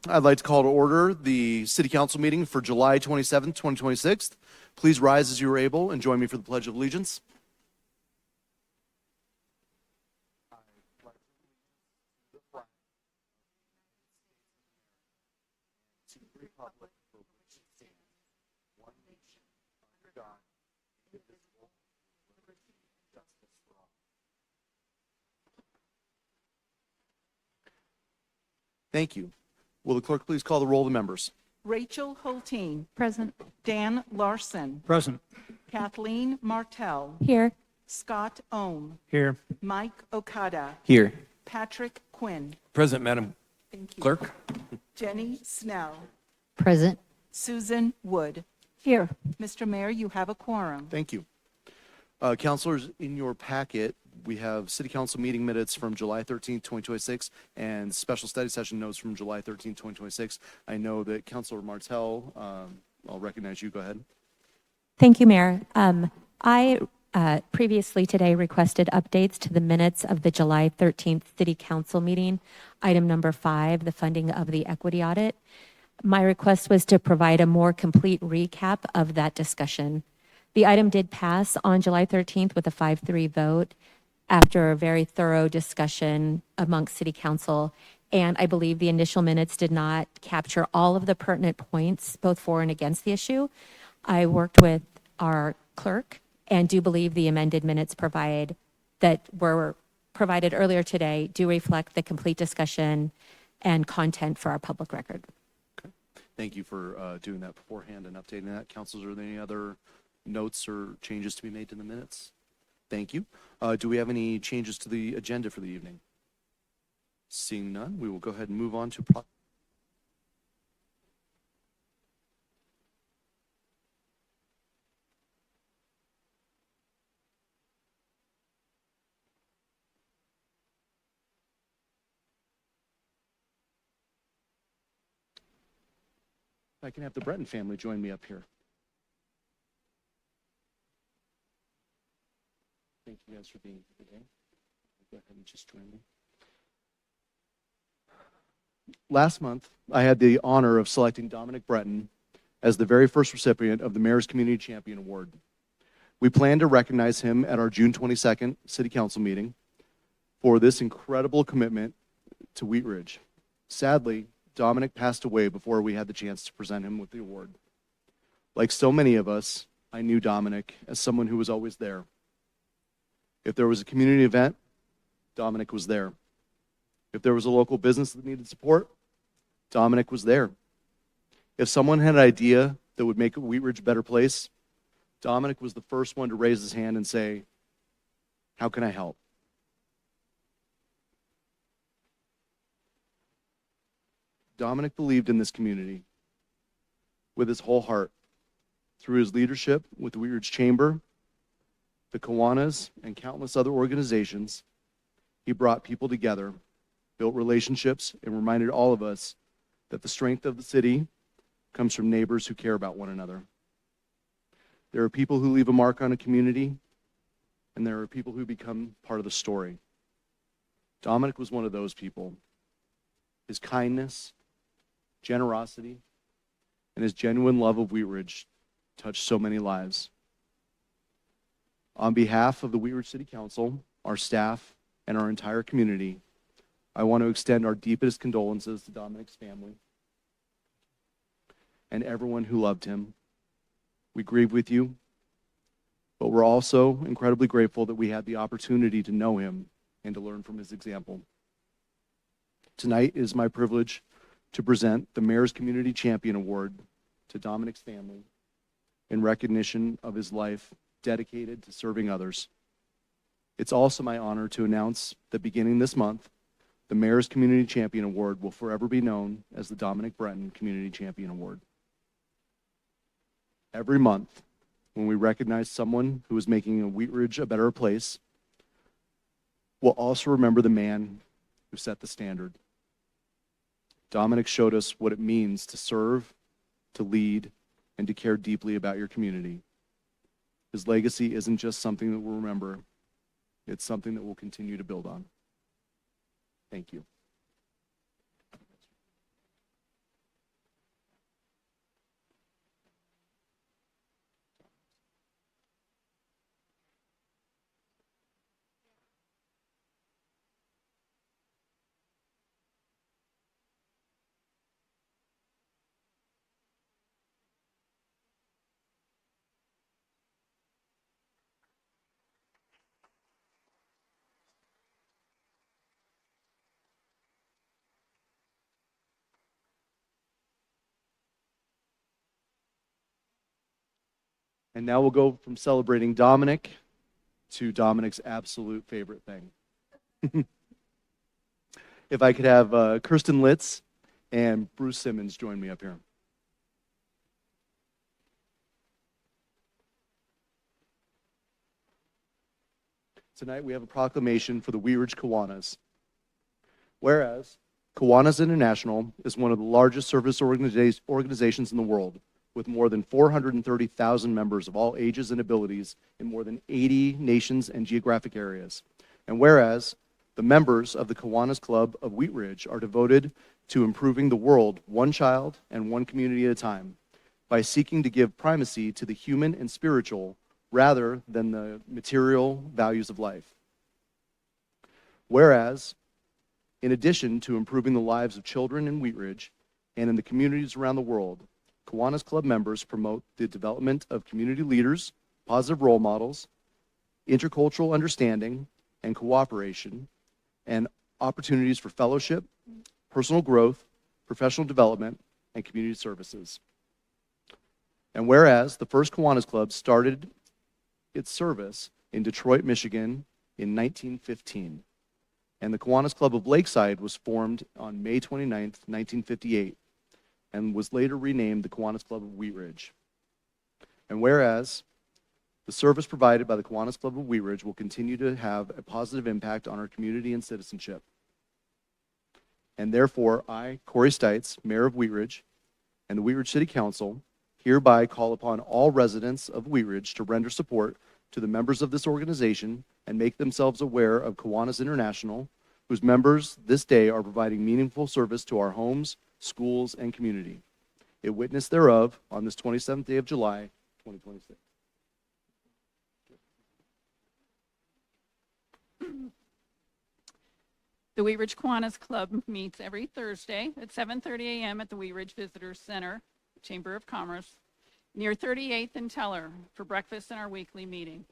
I'd like to call to order the City Council meeting for July 27th, 2026. Please rise as you are able and join me for the Pledge of Allegiance. Thank you. Will the clerk please call the roll of the members? Rachel Hulteen. Present. Dan Larson. Present. Kathleen Martell. Here. Scott Ohm. Here. Mike Okada. Here. Patrick Quinn. Present, Madam Thank you. Clerk. Jenny Snell. Present. Susan Wood. Here. Mr. Mayor, you have a quorum. Thank you. Councilors, in your packet, we have City Council meeting minutes from July 13th, 2026, and special study session notes from July 13th, 2026. I know that Councilor Martell, I'll recognize you. Go ahead. Thank you, Mayor. I previously today requested updates to the minutes of the July 13th City Council meeting, item number 5, the funding of the equity audit. My request was to provide a more complete recap of that discussion. The item did pass on July 13th with a 5-3 vote after a very thorough discussion amongst City Council, and I believe the initial minutes did not capture all of the pertinent points, both for and against the issue. I worked with our clerk and do believe the amended minutes that were provided earlier today do reflect the complete discussion and content for our public record. Okay. Thank you for doing that beforehand and updating that. Councilors, are there any other notes or changes to be made to the minutes? Thank you. Do we have any changes to the agenda for the evening? Seeing none, we will go ahead and move on to I can have the Breton family join me up here. Thank you guys for being here today. Go ahead and just join me. Last month, I had the honor of selecting Dominic Breton as the very first recipient of the Mayor's Community Champion Award. We plan to recognize him at our June 22nd City Council meeting for this incredible commitment to Wheat Ridge. Sadly, Dominic passed away before we had the chance to present him with the award. Like so many of us, I knew Dominic as someone who was always there. If there was a community event, Dominic was there. If there was a local business that needed support, Dominic was there. If someone had an idea that would make Wheat Ridge a better place, Dominic was the first one to raise his hand and say, "How can I help?" Dominic believed in this community with his whole heart. Through his leadership with the Wheat Ridge Chamber, the Kiwanis, and countless other organizations, he brought people together, built relationships, and reminded all of us that the strength of the city comes from neighbors who care about one another. There are people who leave a mark on a community, and there are people who become part of the story. Dominic was one of those people. His kindness, generosity, and his genuine love of Wheat Ridge touched so many lives. On behalf of the Wheat Ridge City Council, our staff, and our entire community, I want to extend our deepest condolences to Dominic's family and everyone who loved him. We grieve with you, but we're also incredibly grateful that we had the opportunity to know him and to learn from his example. Tonight it is my privilege to present the Mayor's Community Champion Award to Dominic's family in recognition of his life dedicated to serving others. It's also my honor to announce that beginning this month, the Mayor's Community Champion Award will forever be known as the Dominic Breton Community Champion Award. Every month, when we recognize someone who is making Wheat Ridge a better place, we'll also remember the man who set the standard. Dominic showed us what it means to serve, to lead, and to care deeply about your community. His legacy isn't just something that we'll remember, it's something that we'll continue to build on. Thank you. And now we'll go from celebrating Dominic to Dominic's absolute favorite thing. If I could have Kirsten Litz and Bruce Simmons join me up here. Tonight we have a proclamation for the Wheat Ridge Kiwanis. Whereas Kiwanis International is one of the largest service organizations in the world, with more than 430,000 members of all ages and abilities in more than 80 nations and geographic areas. And whereas the members of the Kiwanis Club of Wheat Ridge are devoted to improving the world one child and one community at a time by seeking to give primacy to the human and spiritual rather than the material values of life. Whereas, in addition to improving the lives of children in Wheat Ridge and in the communities around the world, Kiwanis Club members promote the development of community leaders, positive role models, intercultural understanding and cooperation, and opportunities for fellowship, personal growth, professional development, and community services. And whereas the first Kiwanis Club started its service in Detroit, Michigan in 1915, and the Kiwanis Club of Lakeside was formed on May 29th, 1958, and was later renamed the Kiwanis Club of Wheat Ridge. And whereas the service provided by the Kiwanis Club of Wheat Ridge will continue to have a positive impact on our community and citizenship. And therefore, I, Corey Stites, Mayor of Wheat Ridge, and the Wheat Ridge City Council, hereby call upon all residents of Wheat Ridge to render support to the members of this organization and make themselves aware of Kiwanis International, whose members this day are providing meaningful service to our homes, schools, and community. A witness thereof on this 27th day of July, 2026. The Wheat Ridge Kiwanis Club meets every Thursday at 7:30 a.m. at the Wheat Ridge Visitors Center, Chamber of Commerce, near 38th and Teller for breakfast and our weekly meeting.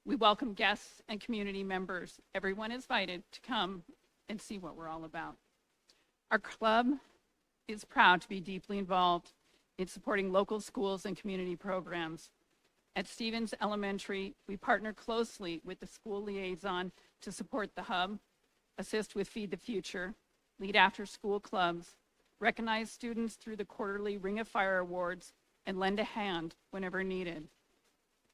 We welcome guests and community members. Everyone is invited to come and see what we're all about. Our club is proud to be deeply involved in supporting local schools and community programs. At Stevens Elementary, we partner closely with the school liaison to support the hub, assist with Feed the Future, lead after-school clubs, recognize students through the quarterly Ring of Fire Awards, and lend a hand whenever needed.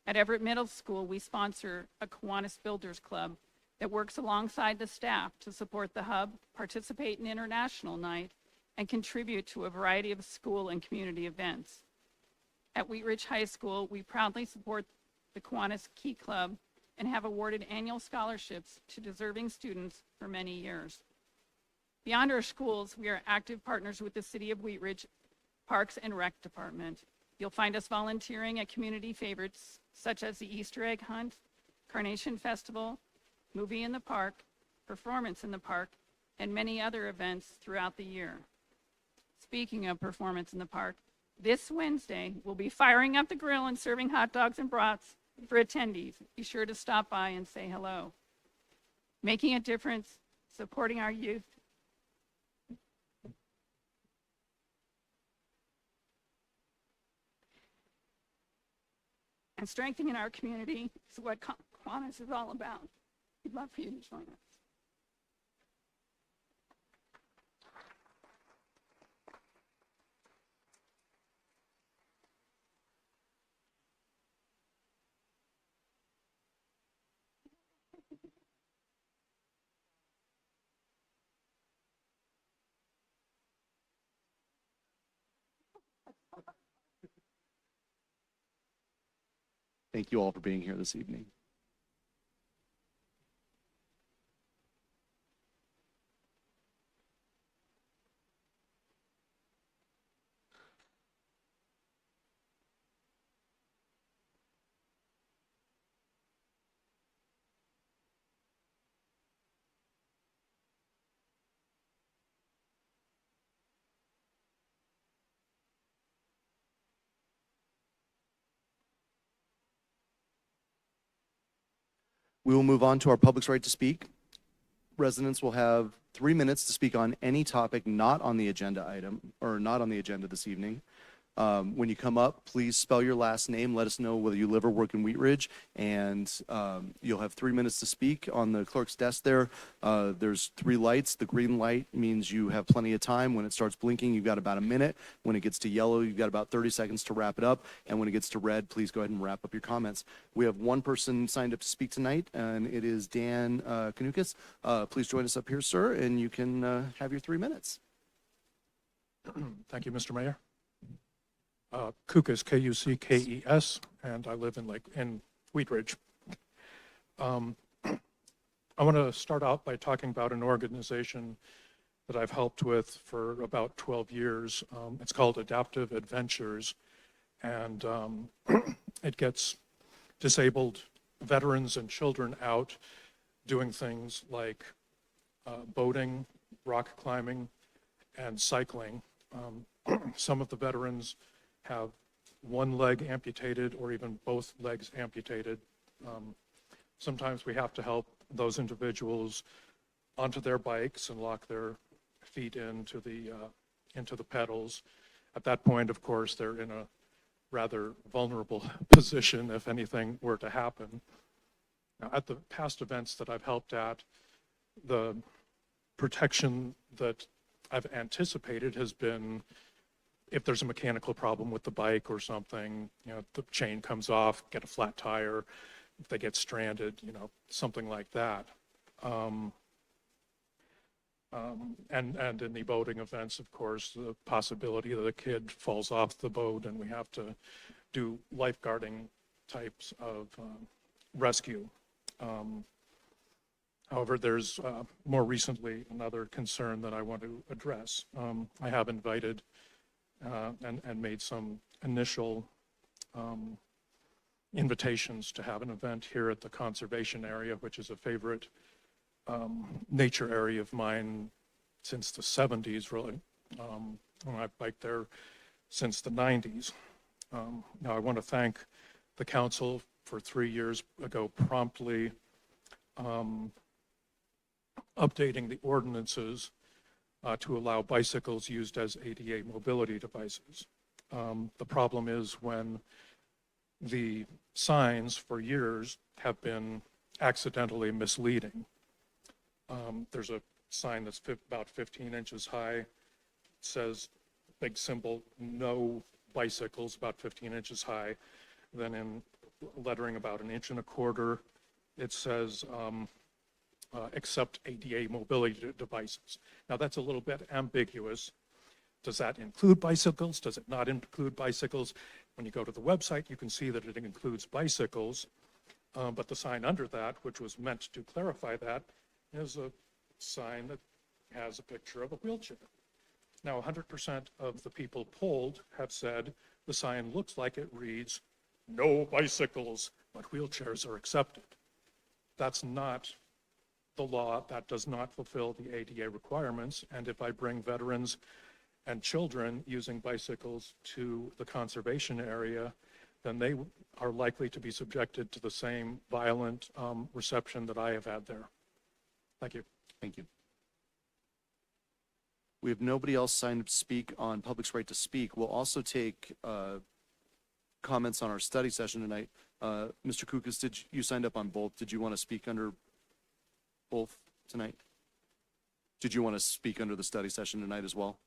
At Everett Middle School, we sponsor a Kiwanis Builders Club that works alongside the staff to support the hub, participate in International Night, and contribute to a variety of school and community events. At Wheat Ridge High School, we proudly support the Kiwanis Key Club and have awarded annual scholarships to deserving students for many years. Beyond our schools, we are active partners with the City of Wheat Ridge Parks and Rec Department. You'll find us volunteering at community favorites such as the Easter egg hunt, Carnation Festival, Movie in the Park, Performance in the Park, and many other events throughout the year. Speaking of Performance in the Park, this Wednesday, we'll be firing up the grill and serving hot dogs and brats for attendees. Be sure to stop by and say hello. Making a difference, supporting our youth, and strengthening our community is what Kiwanis is all about. We'd love for you to join us. Thank you all for being here this evening. We will move on to our public's right to speak. Residents will have 3 minutes to speak on any topic not on the agenda item or not on the agenda this evening. When you come up, please spell your last name. Let us know whether you live or work in Wheat Ridge, and you'll have 3 minutes to speak. On the clerk's desk there, there's 3 lights. The green light means you have plenty of time. When it starts blinking, you've got about a minute. When it gets to yellow, you've got about 30 seconds to wrap it up. And when it gets to red, please go ahead and wrap up your comments. We have one person signed up to speak tonight, and it is Dan Kanukas. Please join us up here, sir, and you can have your 3 minutes. Thank you, Mr. Mayor. Kukas, Kuckes, and I live in Wheat Ridge. I want to start out by talking about an organization that I've helped with for about 12 years. It's called Adaptive Adventures, and it gets disabled veterans and children out doing things like boating, rock climbing, and cycling. Some of the veterans have one leg amputated or even both legs amputated. Sometimes we have to help those individuals onto their bikes and lock their feet into the pedals. At that point, of course, they're in a rather vulnerable position if anything were to happen. Now, at the past events that I've helped at, the protection that I've anticipated has been, if there's a mechanical problem with the bike or something, the chain comes off, get a flat tire, if they get stranded, something like that. And in the boating events, of course, the possibility that a kid falls off the boat and we have to do lifeguarding types of rescue. However, there's more recently another concern that I want to address. I have invited and made some initial invitations to have an event here at the conservation area, which is a favorite nature area of mine since the 70s, really. I've biked there since the 90s. Now, I want to thank the council for 3 years ago promptly updating the ordinances to allow bicycles used as ADA mobility devices. The problem is when the signs for years have been accidentally misleading. There's a sign that's about 15 inches high. It says, big symbol, no bicycles, about 15 inches high. Then in lettering about 1.25 inches, it says, except ADA mobility devices. Now that's a little bit ambiguous. Does that include bicycles? Does it not include bicycles? When you go to the website, you can see that it includes bicycles, but the sign under that, which was meant to clarify that, is a sign that has a picture of a wheelchair. Now 100% of the people polled have said the sign looks like it reads, no bicycles, but wheelchairs are accepted. That's not the law. That does not fulfill the ADA requirements. And if I bring veterans and children using bicycles to the conservation area, then they are likely to be subjected to the same violent reception that I have had there. Thank you. Thank you. We have nobody else signed up to speak on public's right to speak. We'll also take comments on our study session tonight. Mr. Kukas, did you signed up on both? Did you want to speak under both tonight? Did you want to speak under the study session tonight as well?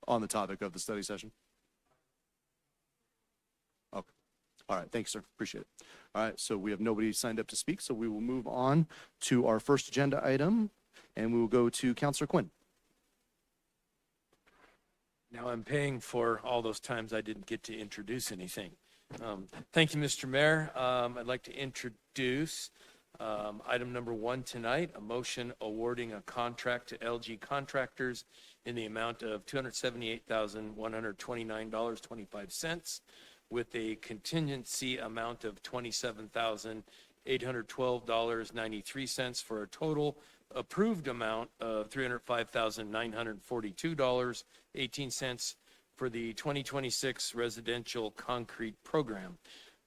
On the topic of the study session? Okay. All right. Thanks, sir. Appreciate it. All right. So we have nobody signed up to speak, so we will move on to our first agenda item, and we will go to Councilor Quinn. Now I'm paying for all those times I didn't get to introduce anything. Thank you, Mr. Mayor. I'd like to introduce item number 1 tonight, a motion awarding a contract to LG Contractors in the amount of $278,129.25 with a contingency amount of $27,812.93 for a total approved amount of $305,942.18 for the 2026 residential concrete program.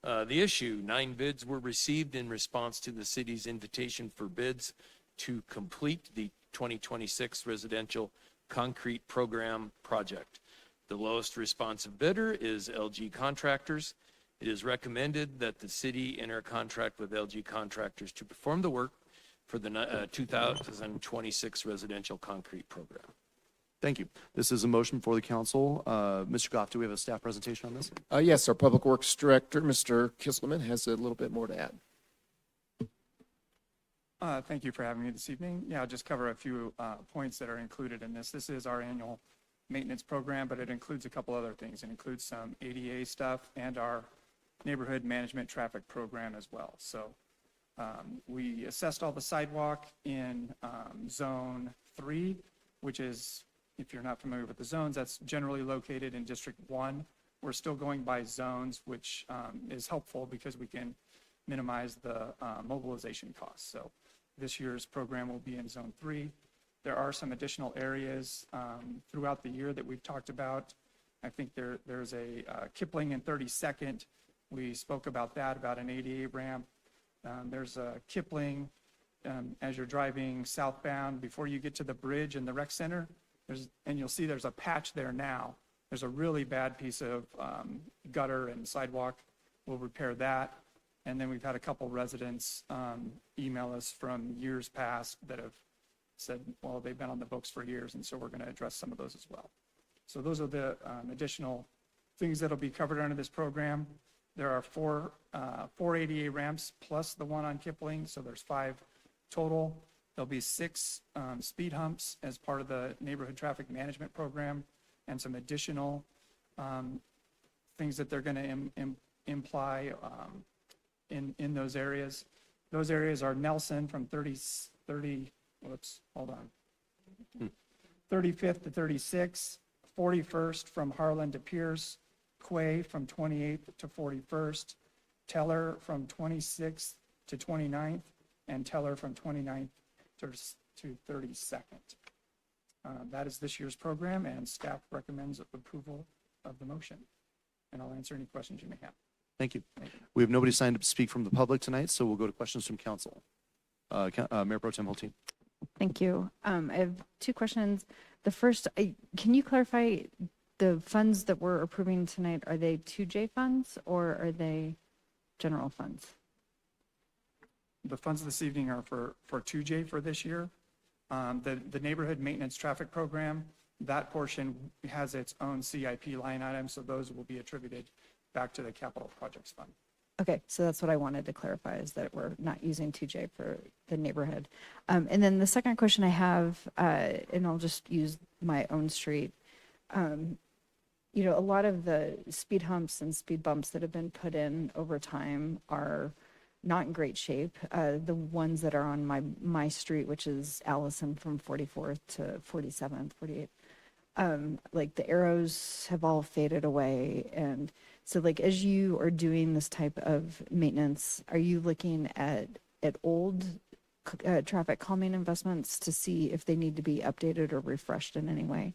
The issue, 9 bids were received in response to the city's invitation for bids to complete the 2026 residential Concrete Program project. The lowest responsive bidder is LG Contractors. It is recommended that the city enter a contract with LG Contractors to perform the work for the 2026 residential concrete program. Thank you. This is a motion for the council. Mr. Goff, do we have a staff presentation on this? Yes, our Public Works Director, Mr. Kisselman, has a little bit more to add. Thank you for having me this evening. Yeah, I'll just cover a few points that are included in this. This is our annual maintenance program, but it includes a couple other things. It includes some ADA stuff and our neighborhood management traffic program as well. So we assessed all the sidewalk in Zone 3, which is, if you're not familiar with the zones, that's generally located in District 1. We're still going by zones, which is helpful because we can minimize the mobilization costs. So this year's program will be in Zone 3. There are some additional areas throughout the year that we've talked about. I think there's a Kipling and 32nd. We spoke about that, about an ADA ramp. There's a Kipling as you're driving southbound before you get to the bridge and the rec center. And you'll see there's a patch there now. There's a really bad piece of gutter and sidewalk. We'll repair that. And then we've had a couple residents email us from years past that have said, well, they've been on the books for years, and so we're going to address some of those as well. So those are the additional things that'll be covered under this program. There are four ADA ramps plus the one on Kipling, so there's 5 total. There'll be 6 speed humps as part of the neighborhood traffic management program, and some additional things that they're going to imply in those areas. Those areas are Nelson from 35th to 36, 41st from Harlan to Pierce, Quay from 28th to 41st, Teller from 26th to 29th, and Teller from 29th to 32nd. That is this year's program, and staff recommends approval of the motion. And I'll answer any questions you may have. Thank you. We have nobody signed up to speak from the public tonight, so we'll go to questions from council. Mayor Pro Tem Hulteen. Thank you. I have 2 questions. The first, can you clarify the funds that we're approving tonight? Are they 2J funds or are they general funds? The funds this evening are for 2J for this year. The neighborhood maintenance traffic program, that portion has its own CIP line item, so those will be attributed back to the capital projects fund. Okay, so that's what I wanted to clarify, is that we're not using 2J for the neighborhood. And then the second question I have, and I'll just use my own street. You know, a lot of the speed humps and speed bumps that have been put in over time are not in great shape. The ones that are on my street, which is Allison from 44th to 47th, 48th, like the arrows have all faded away. And so like, as you are doing this type of maintenance, are you looking at old traffic calming investments to see if they need to be updated or refreshed in any way?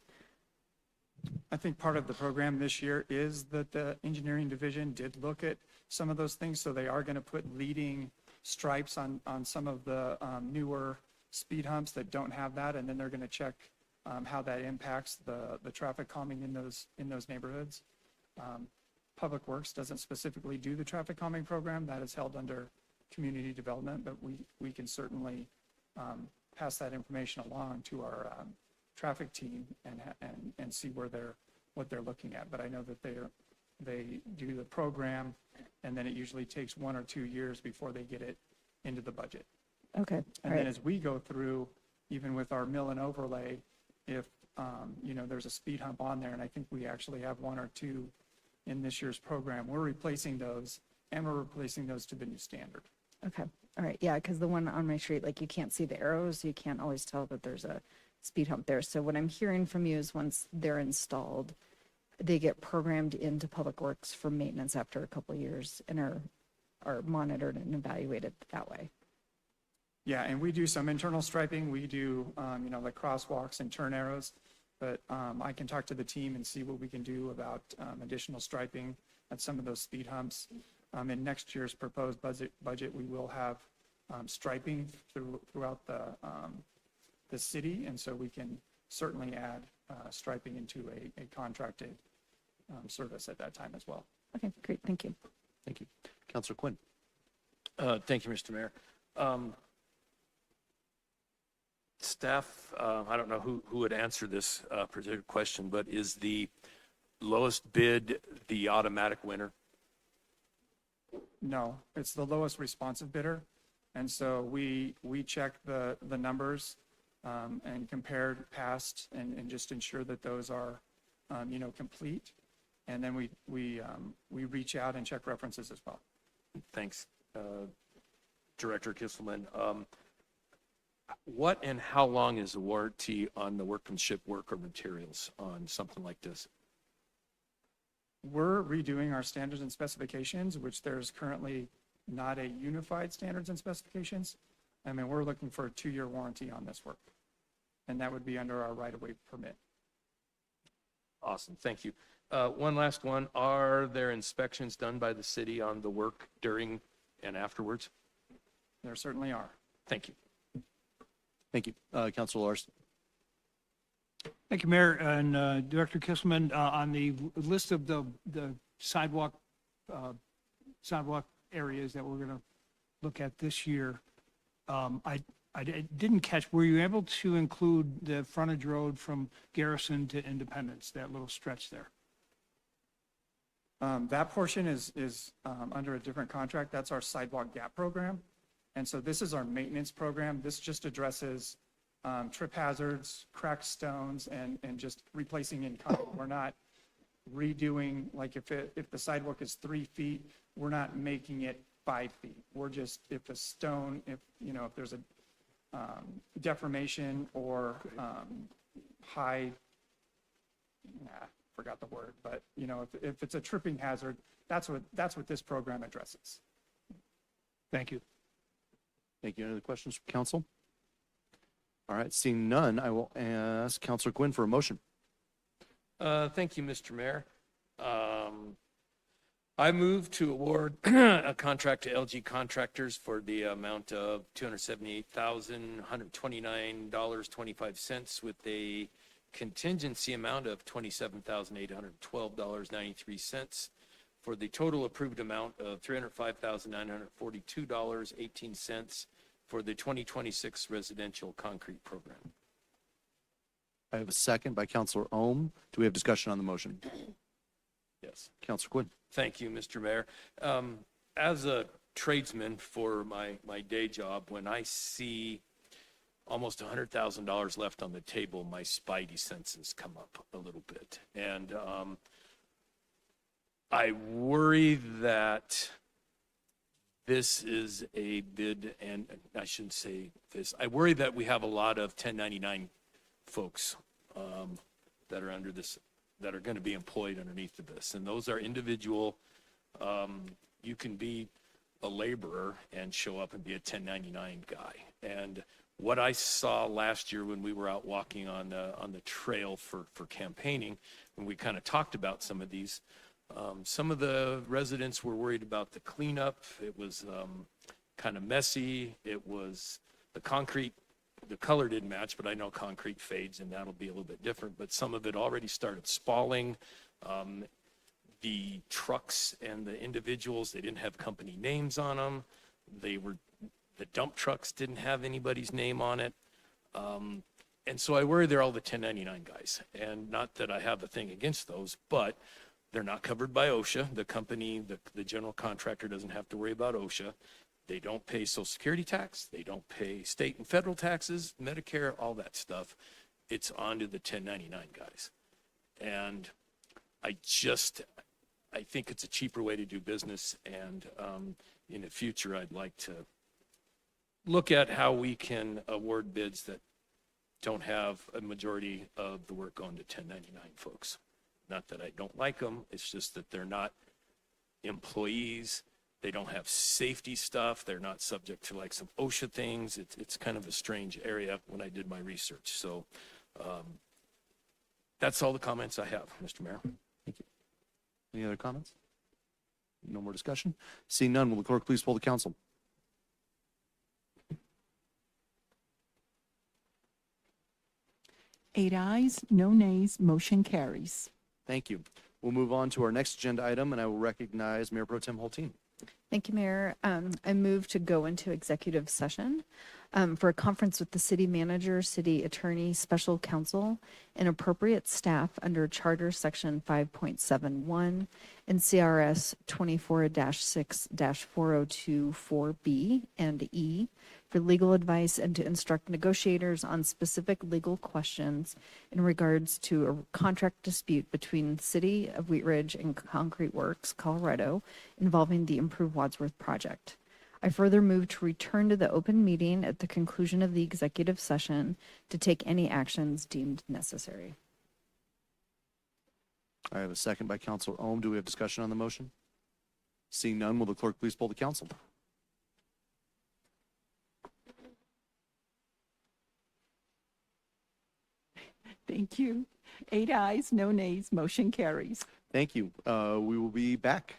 I think part of the program this year is that the engineering division did look at some of those things, so they are going to put leading stripes on some of the newer speed humps that don't have that, and then they're going to check how that impacts the traffic calming in those neighborhoods. Public Works doesn't specifically do the traffic calming program. That is held under community development, but we can certainly pass that information along to our traffic team and see what they're looking at. But I know that they do the program, and then it usually takes 1 or 2 years before they get it into the budget. Okay. And then as we go through, even with our mill and overlay, if you know, there's a speed hump on there, and I think we actually have 1 or 2 in this year's program, we're replacing those, and we're replacing those to the new standard. Okay. All right. Yeah, because the one on my street, like, you can't see the arrows. You can't always tell that there's a speed hump there. So what I'm hearing from you is once they're installed, they get programmed into Public Works for maintenance after a couple of years and are monitored and evaluated that way. Yeah, and we do some internal striping. We do, you know, like crosswalks and turn arrows. But I can talk to the team and see what we can do about additional striping at some of those speed humps. In next year's proposed budget, we will have striping throughout the city, and so we can certainly add striping into a contracted service at that time as well. Okay, great, thank you. Thank you. Counselor Quinn. Thank you, Mr. Mayor. Staff, I don't know who would answer this particular question, but is the lowest bid the automatic winner? No, it's the lowest responsive bidder. And so we checked the numbers and compared past and just ensure that those are, complete. And then we reach out and check references as well. Thanks, Director Kisselman. What and how long is the warranty on the workmanship work or materials on something like this? We're redoing our standards and specifications, which there's currently not a unified standards and specifications. I mean, we're looking for a 2-year warranty on this work. And that would be under our right-of-way permit. Awesome, thank you. One last one. Are there inspections done by the city on the work during and afterwards? There certainly are. Thank you. Thank you. Counselor Larson. Thank you, Mayor and Director Kisselman. On the list of the sidewalk areas that we're going to look at this year, I didn't catch, were you able to include the frontage road from Garrison to Independence, that little stretch there? That portion is under a different contract. That's our sidewalk gap program. And so this is our maintenance program. This just addresses trip hazards, cracked stones, and just replacing in kind. We're not redoing, like if the sidewalk is 3 feet, we're not making it 5 feet. We're just, if the stone, if there's a deformation or high, forgot the word, but if it's a tripping hazard, that's what this program addresses. Thank you. Thank you. Any other questions from council? All right, seeing none, I will ask Counselor Quinn for a motion. Thank you, Mr. Mayor. I move to award a contract to LG Contractors for the amount of $278,129.25 with a contingency amount of $27,812.93 for the total approved amount of $305,942.18 for the 2026 residential concrete program. I have a second by Counselor Ohm. Do we have discussion on the motion? Yes. Counselor Quinn. Thank you, Mr. Mayor. As a tradesman for my day job, when I see almost $100,000 left on the table, my spidey senses come up a little bit. And I worry that this is a bid, and I shouldn't say this, I worry that we have a lot of 1099 folks that are under this, that are going to be employed underneath of this. And those are individual, you can be a laborer and show up and be a 1099 guy. And what I saw last year when we were out walking on the trail for campaigning, when we kind of talked about some of these, some of the residents were worried about the cleanup. It was kind of messy. It was the concrete, the color didn't match, but I know concrete fades and that'll be a little bit different. But some of it already started spalling. The trucks and the individuals, they didn't have company names on them. The dump trucks didn't have anybody's name on it. And so I worry they're all the 1099 guys. And not that I have a thing against those, but they're not covered by OSHA. The company, the general contractor doesn't have to worry about OSHA. They don't pay Social Security tax. They don't pay state and federal taxes, Medicare, all that stuff. It's on to the 1099 guys. And I think it's a cheaper way to do business. And in the future, I'd like to look at how we can award bids that don't have a majority of the work going to 1099 folks. Not that I don't like them, it's just that they're not employees. They don't have safety stuff. They're not subject to like some OSHA things. It's kind of a strange area when I did my research. So that's all the comments I have, Mr. Mayor. Thank you. Any other comments? No more discussion? Seeing none, will the clerk please poll the council? 8 ayes, no nays, motion carries. Thank you. We'll move on to our next agenda item, and I will recognize Mayor Pro Tem Holteen. Thank you, Mayor. I move to go into executive session for a conference with the city manager, city attorney, special counsel, and appropriate staff under Charter Section 5.71 and CRS 24-6-4024B and E for legal advice and to instruct negotiators on specific legal questions in regards to a contract dispute between the City of Wheat Ridge and Concrete Works, Colorado, involving the Improve Wadsworth project. I further move to return to the open meeting at the conclusion of the executive session to take any actions deemed necessary. I have a second by Counselor Ohm. Do we have discussion on the motion? Seeing none, will the clerk please poll the council? Thank you. 8 ayes, no nays, motion carries. Thank you. We will be back.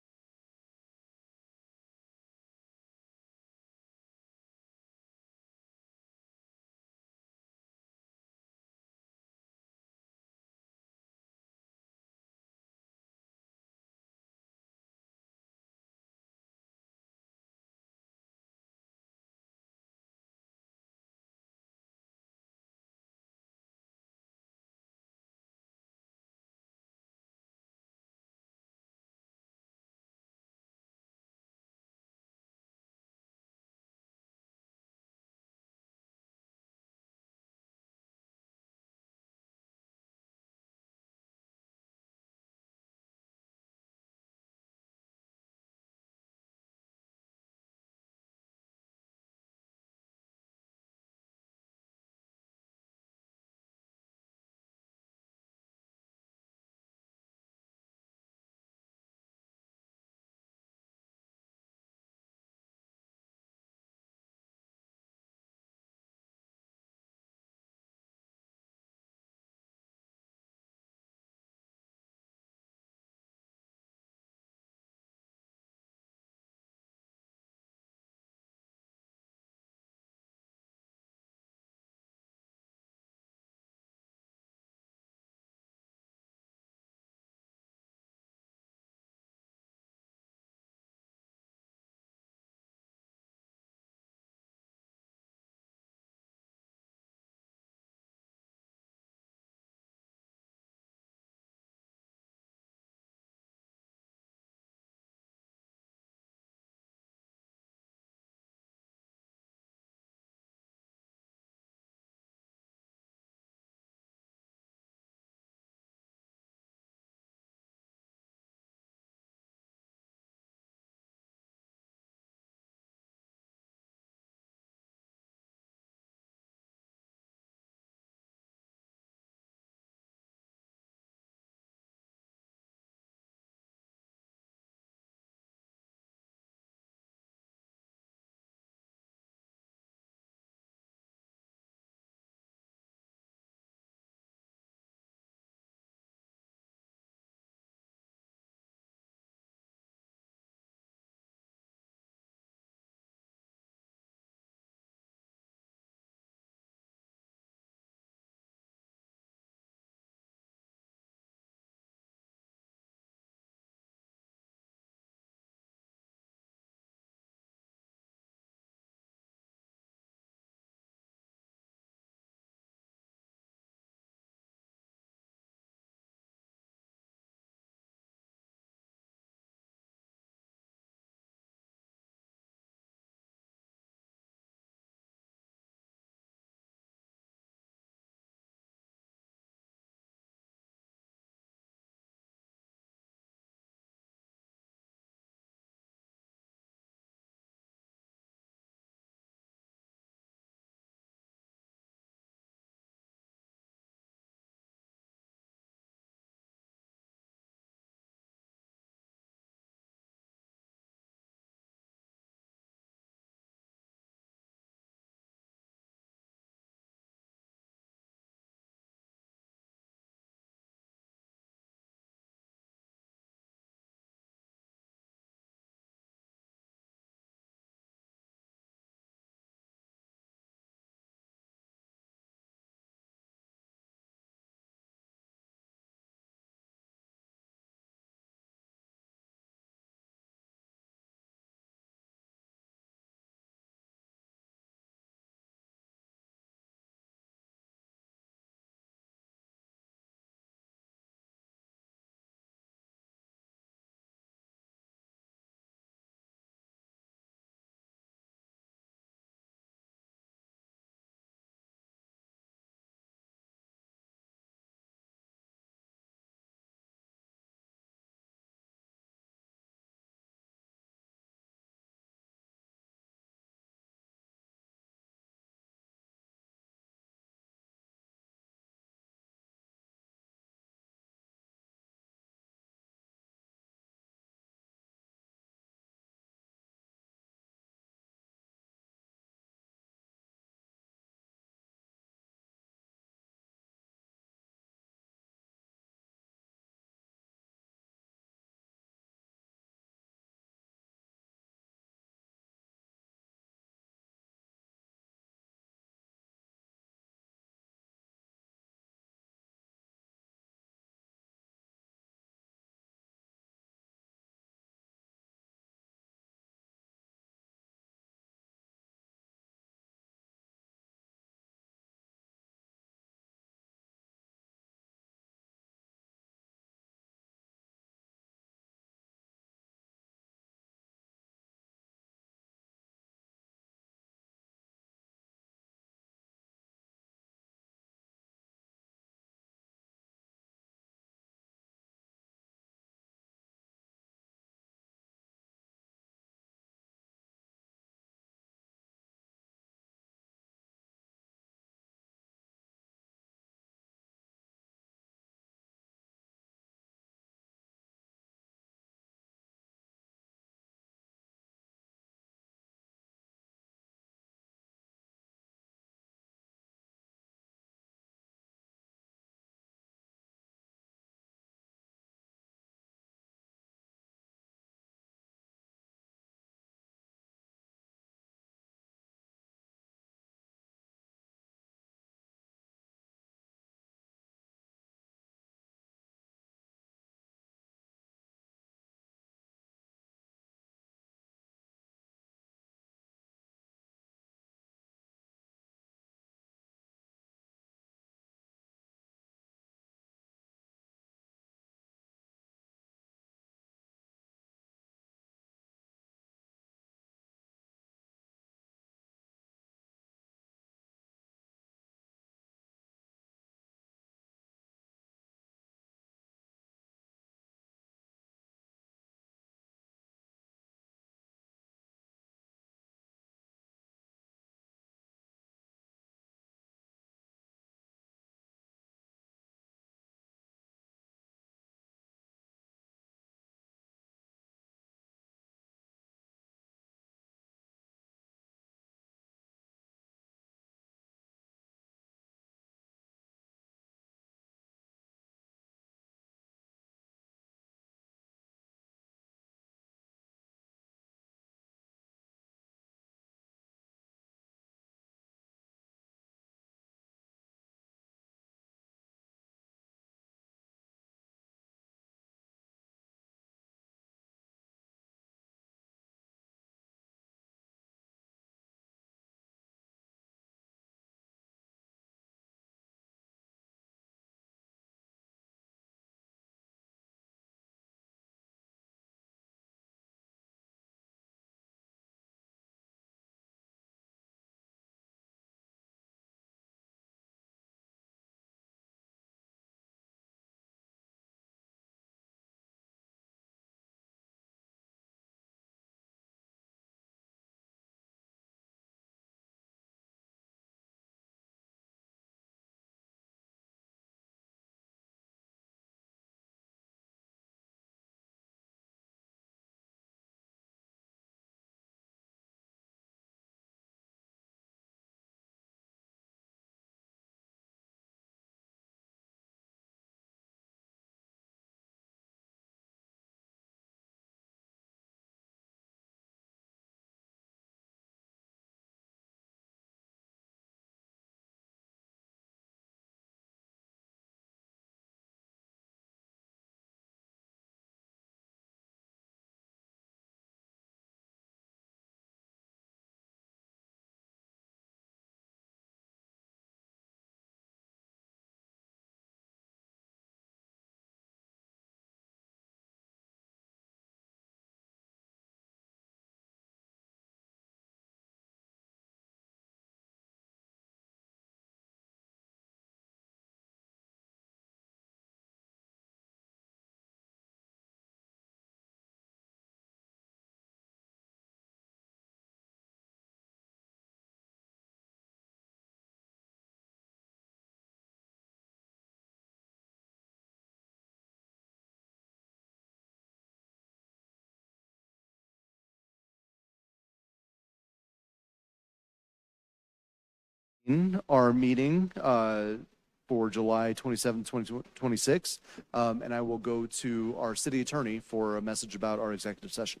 In our meeting for July 27, 2026, and I will go to our city attorney for a message about our executive session.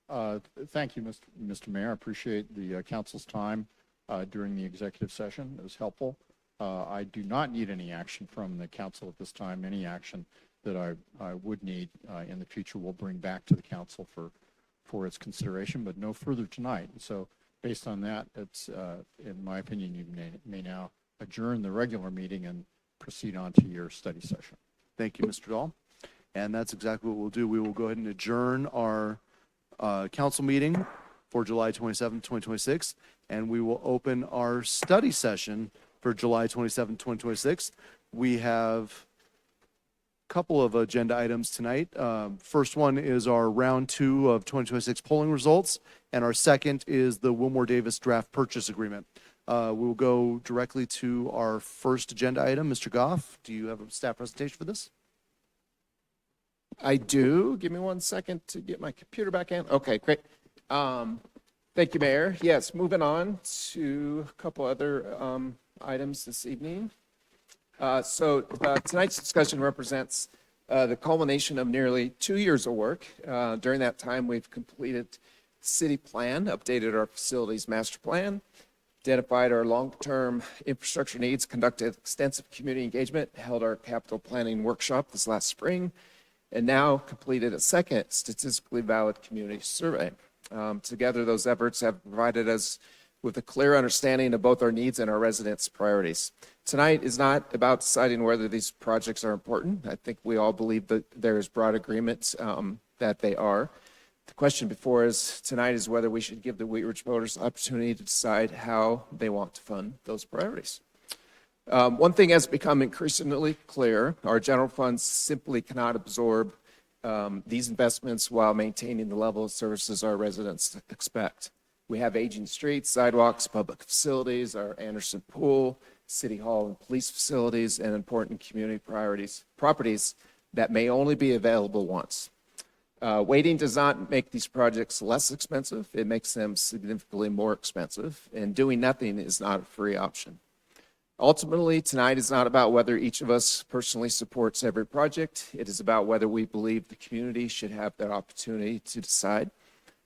Thank you, Mr. Mayor. I appreciate the council's time during the executive session. It was helpful. I do not need any action from the council at this time. Any action that I would need in the future we'll bring back to the council for its consideration, but no further tonight. So based on that, it's, in my opinion, you may now adjourn the regular meeting and proceed on to your study session. Thank you, Mr. Dahl. And that's exactly what we'll do. We will go ahead and adjourn our council meeting for July 27, 2026, and we will open our study session for July 27, 2026. We have a couple of agenda items tonight. First one is our round 2 of 2026 polling results, and our second is the Wilmore Davis draft purchase agreement. We will go directly to our first agenda item. Mr. Goff, do you have a staff presentation for this? I do. Give me 1 second to get my computer back in. Okay, great. Thank you, Mayor. Yes, moving on to a couple other items this evening. Tonight's discussion represents the culmination of nearly 2 years of work. During that time, we've completed city plan, updated our facilities master plan, identified our long-term infrastructure needs, conducted extensive community engagement, held our capital planning workshop this last spring, and now completed a second statistically valid community survey. Together, those efforts have provided us with a clear understanding of both our needs and our residents' priorities. Tonight is not about deciding whether these projects are important. I think we all believe that there is broad agreement that they are. The question before us tonight is whether we should give the Wheat Ridge voters the opportunity to decide how they want to fund those priorities. One thing has become increasingly clear: our general funds simply cannot absorb these investments while maintaining the level of services our residents expect. We have aging streets, sidewalks, public facilities, our Anderson Pool, City Hall and police facilities, and important community properties that may only be available once. Waiting does not make these projects less expensive. It makes them significantly more expensive, and doing nothing is not a free option. Ultimately, tonight is not about whether each of us personally supports every project. It is about whether we believe the community should have that opportunity to decide.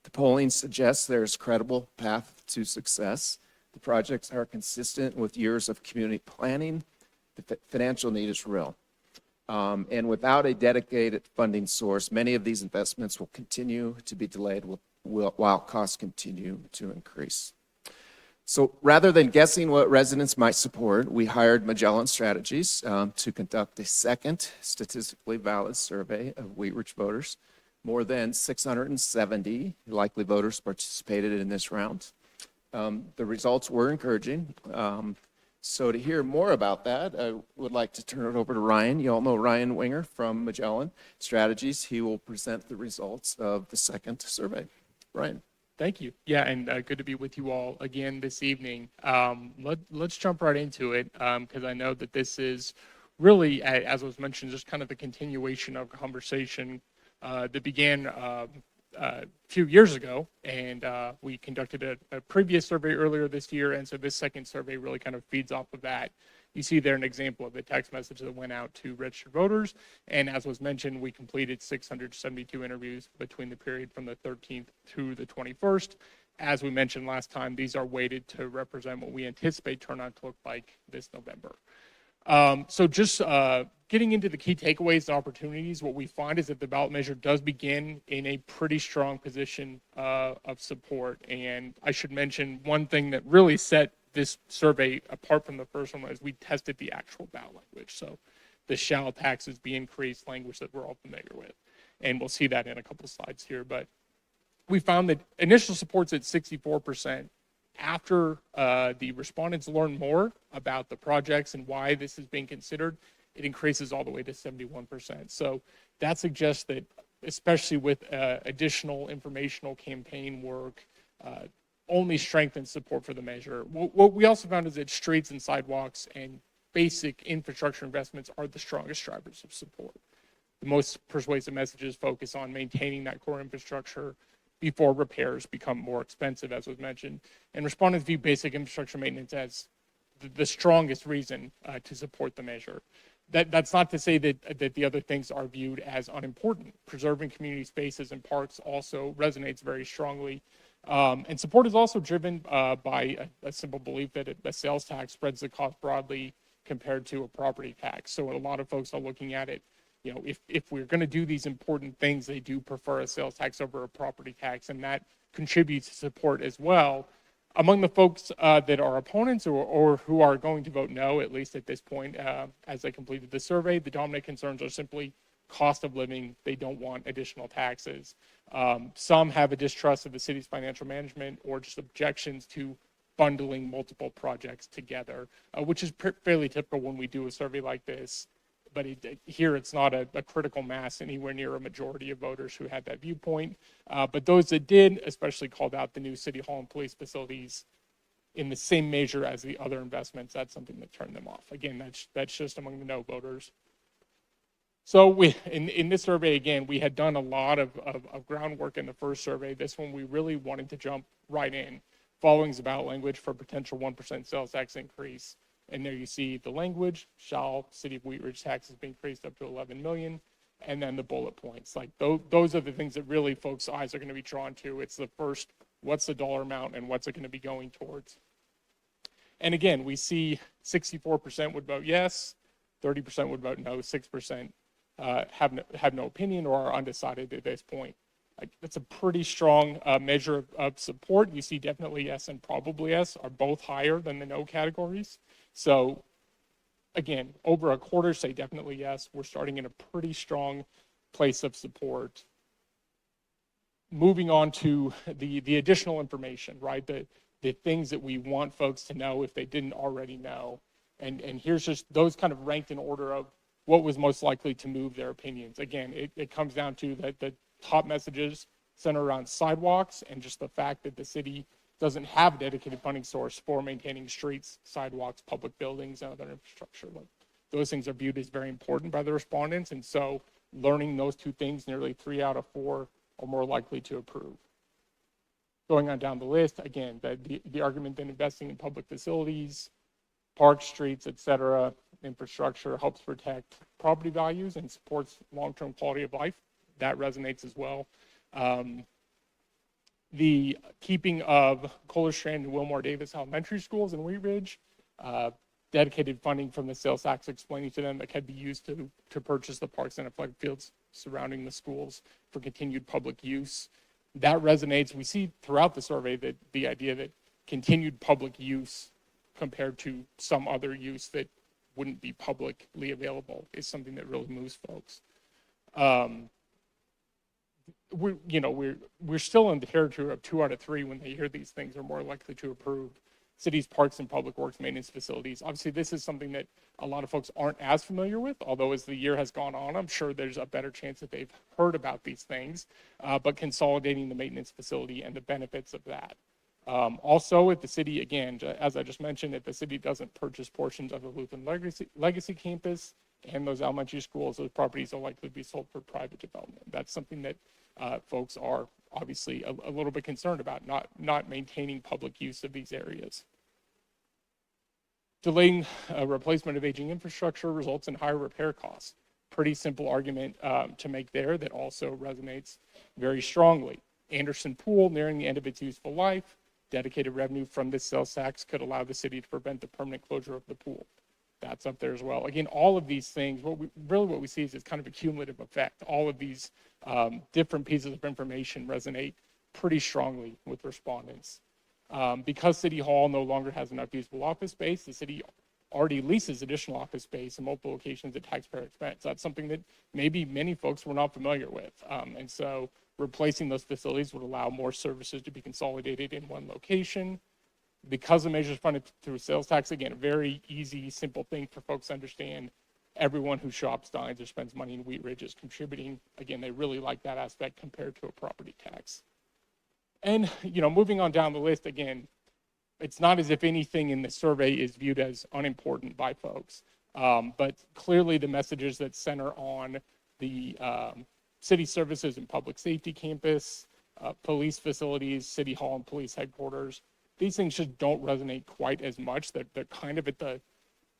The polling suggests there is a credible path to success. The projects are consistent with years of community planning. The financial need is real. And without a dedicated funding source, many of these investments will continue to be delayed while costs continue to increase. So rather than guessing what residents might support, we hired Magellan Strategies to conduct a second statistically valid survey of Wheat Ridge voters. More than 670 likely voters participated in this round. The results were encouraging. So to hear more about that, I would like to turn it over to Ryan. You all know Ryan Winger from Magellan Strategies. He will present the results of the second survey. Ryan. Thank you. Yeah, and good to be with you all again this evening. Let's jump right into it because I know that this is really, as was mentioned, just kind of the continuation of a conversation that began a few years ago, and we conducted a previous survey earlier this year, and so this second survey really kind of feeds off of that. You see there an example of the text message that went out to registered voters, and as was mentioned, we completed 672 interviews between the period from the 13th to the 21st. As we mentioned last time, these are weighted to represent what we anticipate turnout to look like this November. So just getting into the key takeaways and opportunities, what we find is that the ballot measure does begin in a pretty strong position of support. And I should mention one thing that really set this survey apart from the first one was we tested the actual ballot language. So the shall taxes be increased language that we're all familiar with. And we'll see that in a couple slides here. But we found that initial support's at 64%. After the respondents learn more about the projects and why this is being considered, it increases all the way to 71%. So that suggests that, especially with additional informational campaign work, only strengthens support for the measure. What we also found is that streets and sidewalks and basic infrastructure investments are the strongest drivers of support. The most persuasive messages focus on maintaining that core infrastructure before repairs become more expensive, as was mentioned. And respondents view basic infrastructure maintenance as the strongest reason to support the measure. That's not to say that the other things are viewed as unimportant. Preserving community spaces and parks also resonates very strongly. And support is also driven by a simple belief that a sales tax spreads the cost broadly compared to a property tax. So a lot of folks are looking at it, you know, if we're going to do these important things, they do prefer a sales tax over a property tax, and that contributes to support as well. Among the folks that are opponents or who are going to vote no, at least at this point, as I completed the survey, the dominant concerns are simply cost of living. They don't want additional taxes. Some have a distrust of the city's financial management or just objections to bundling multiple projects together, which is fairly typical when we do a survey like this. But here it's not a critical mass anywhere near a majority of voters who had that viewpoint. But those that did, especially called out the new city hall and police facilities in the same measure as the other investments. That's something that turned them off. Again, that's just among the no voters. So in this survey, again, we had done a lot of groundwork in the first survey. This one, we really wanted to jump right in. Following's about language for potential 1% sales tax increase. And there you see the language, shall City of Wheat Ridge taxes be increased up to 11 million. And then the bullet points. Like those are the things that really folks' eyes are going to be drawn to. It's the first, what's the dollar amount and what's it going to be going towards? And again, we see 64% would vote yes, 30% would vote no, 6% have no opinion or are undecided at this point. That's a pretty strong measure of support. You see definitely yes and probably yes are both higher than the no categories. So again, over a quarter say definitely yes. We're starting in a pretty strong place of support. Moving on to the additional information, right? The things that we want folks to know if they didn't already know. And here's just those kind of ranked in order of what was most likely to move their opinions. Again, it comes down to that the top messages center around sidewalks and just the fact that the city doesn't have a dedicated funding source for maintaining streets, sidewalks, public buildings, and other infrastructure. Like, those things are viewed as very important by the respondents. And so learning those two things, nearly 3 out of 4 are more likely to approve. Going on down the list, again, the argument that investing in public facilities, parks, streets, et cetera, infrastructure helps protect property values and supports long-term quality of life. That resonates as well. The keeping of Kohler Strand and Wilmore Davis Elementary Schools in Wheat Ridge, dedicated funding from the sales tax explaining to them that can be used to purchase the parks and athletic fields surrounding the schools for continued public use. That resonates. We see throughout the survey that the idea that continued public use compared to some other use that wouldn't be publicly available is something that really moves folks. We're still in the territory of 2 out of 3 when they hear these things are more likely to approve cities, parks, and public works maintenance facilities. Obviously, this is something that a lot of folks aren't as familiar with, although as the year has gone on, I'm sure there's a better chance that they've heard about these things, but consolidating the maintenance facility and the benefits of that. Also, if the city, again, as I just mentioned, if the city doesn't purchase portions of the Lutheran Legacy campus and those elementary schools, those properties are likely to be sold for private development. That's something that folks are obviously a little bit concerned about, not maintaining public use of these areas. Delaying replacement of aging infrastructure results in higher repair costs. Pretty simple argument to make there that also resonates very strongly. Anderson Pool nearing the end of its useful life. Dedicated revenue from this sales tax could allow the city to prevent the permanent closure of the pool. That's up there as well. Again, all of these things, what we see is it's kind of a cumulative effect. All of these different pieces of information resonate pretty strongly with respondents. Because City Hall no longer has enough usable office space, the city already leases additional office space in multiple locations at taxpayer expense. That's something that maybe many folks were not familiar with. And so replacing those facilities would allow more services to be consolidated in one location. Because the measures funded through sales tax, again, a very easy, simple thing for folks to understand. Everyone who shops, dines, or spends money in Wheat Ridge is contributing. Again, they really like that aspect compared to a property tax. And, moving on down the list, again, it's not as if anything in the survey is viewed as unimportant by folks. But clearly the messages that center on the city services and public safety campus, police facilities, city hall and police headquarters, these things just don't resonate quite as much. They're kind of at the,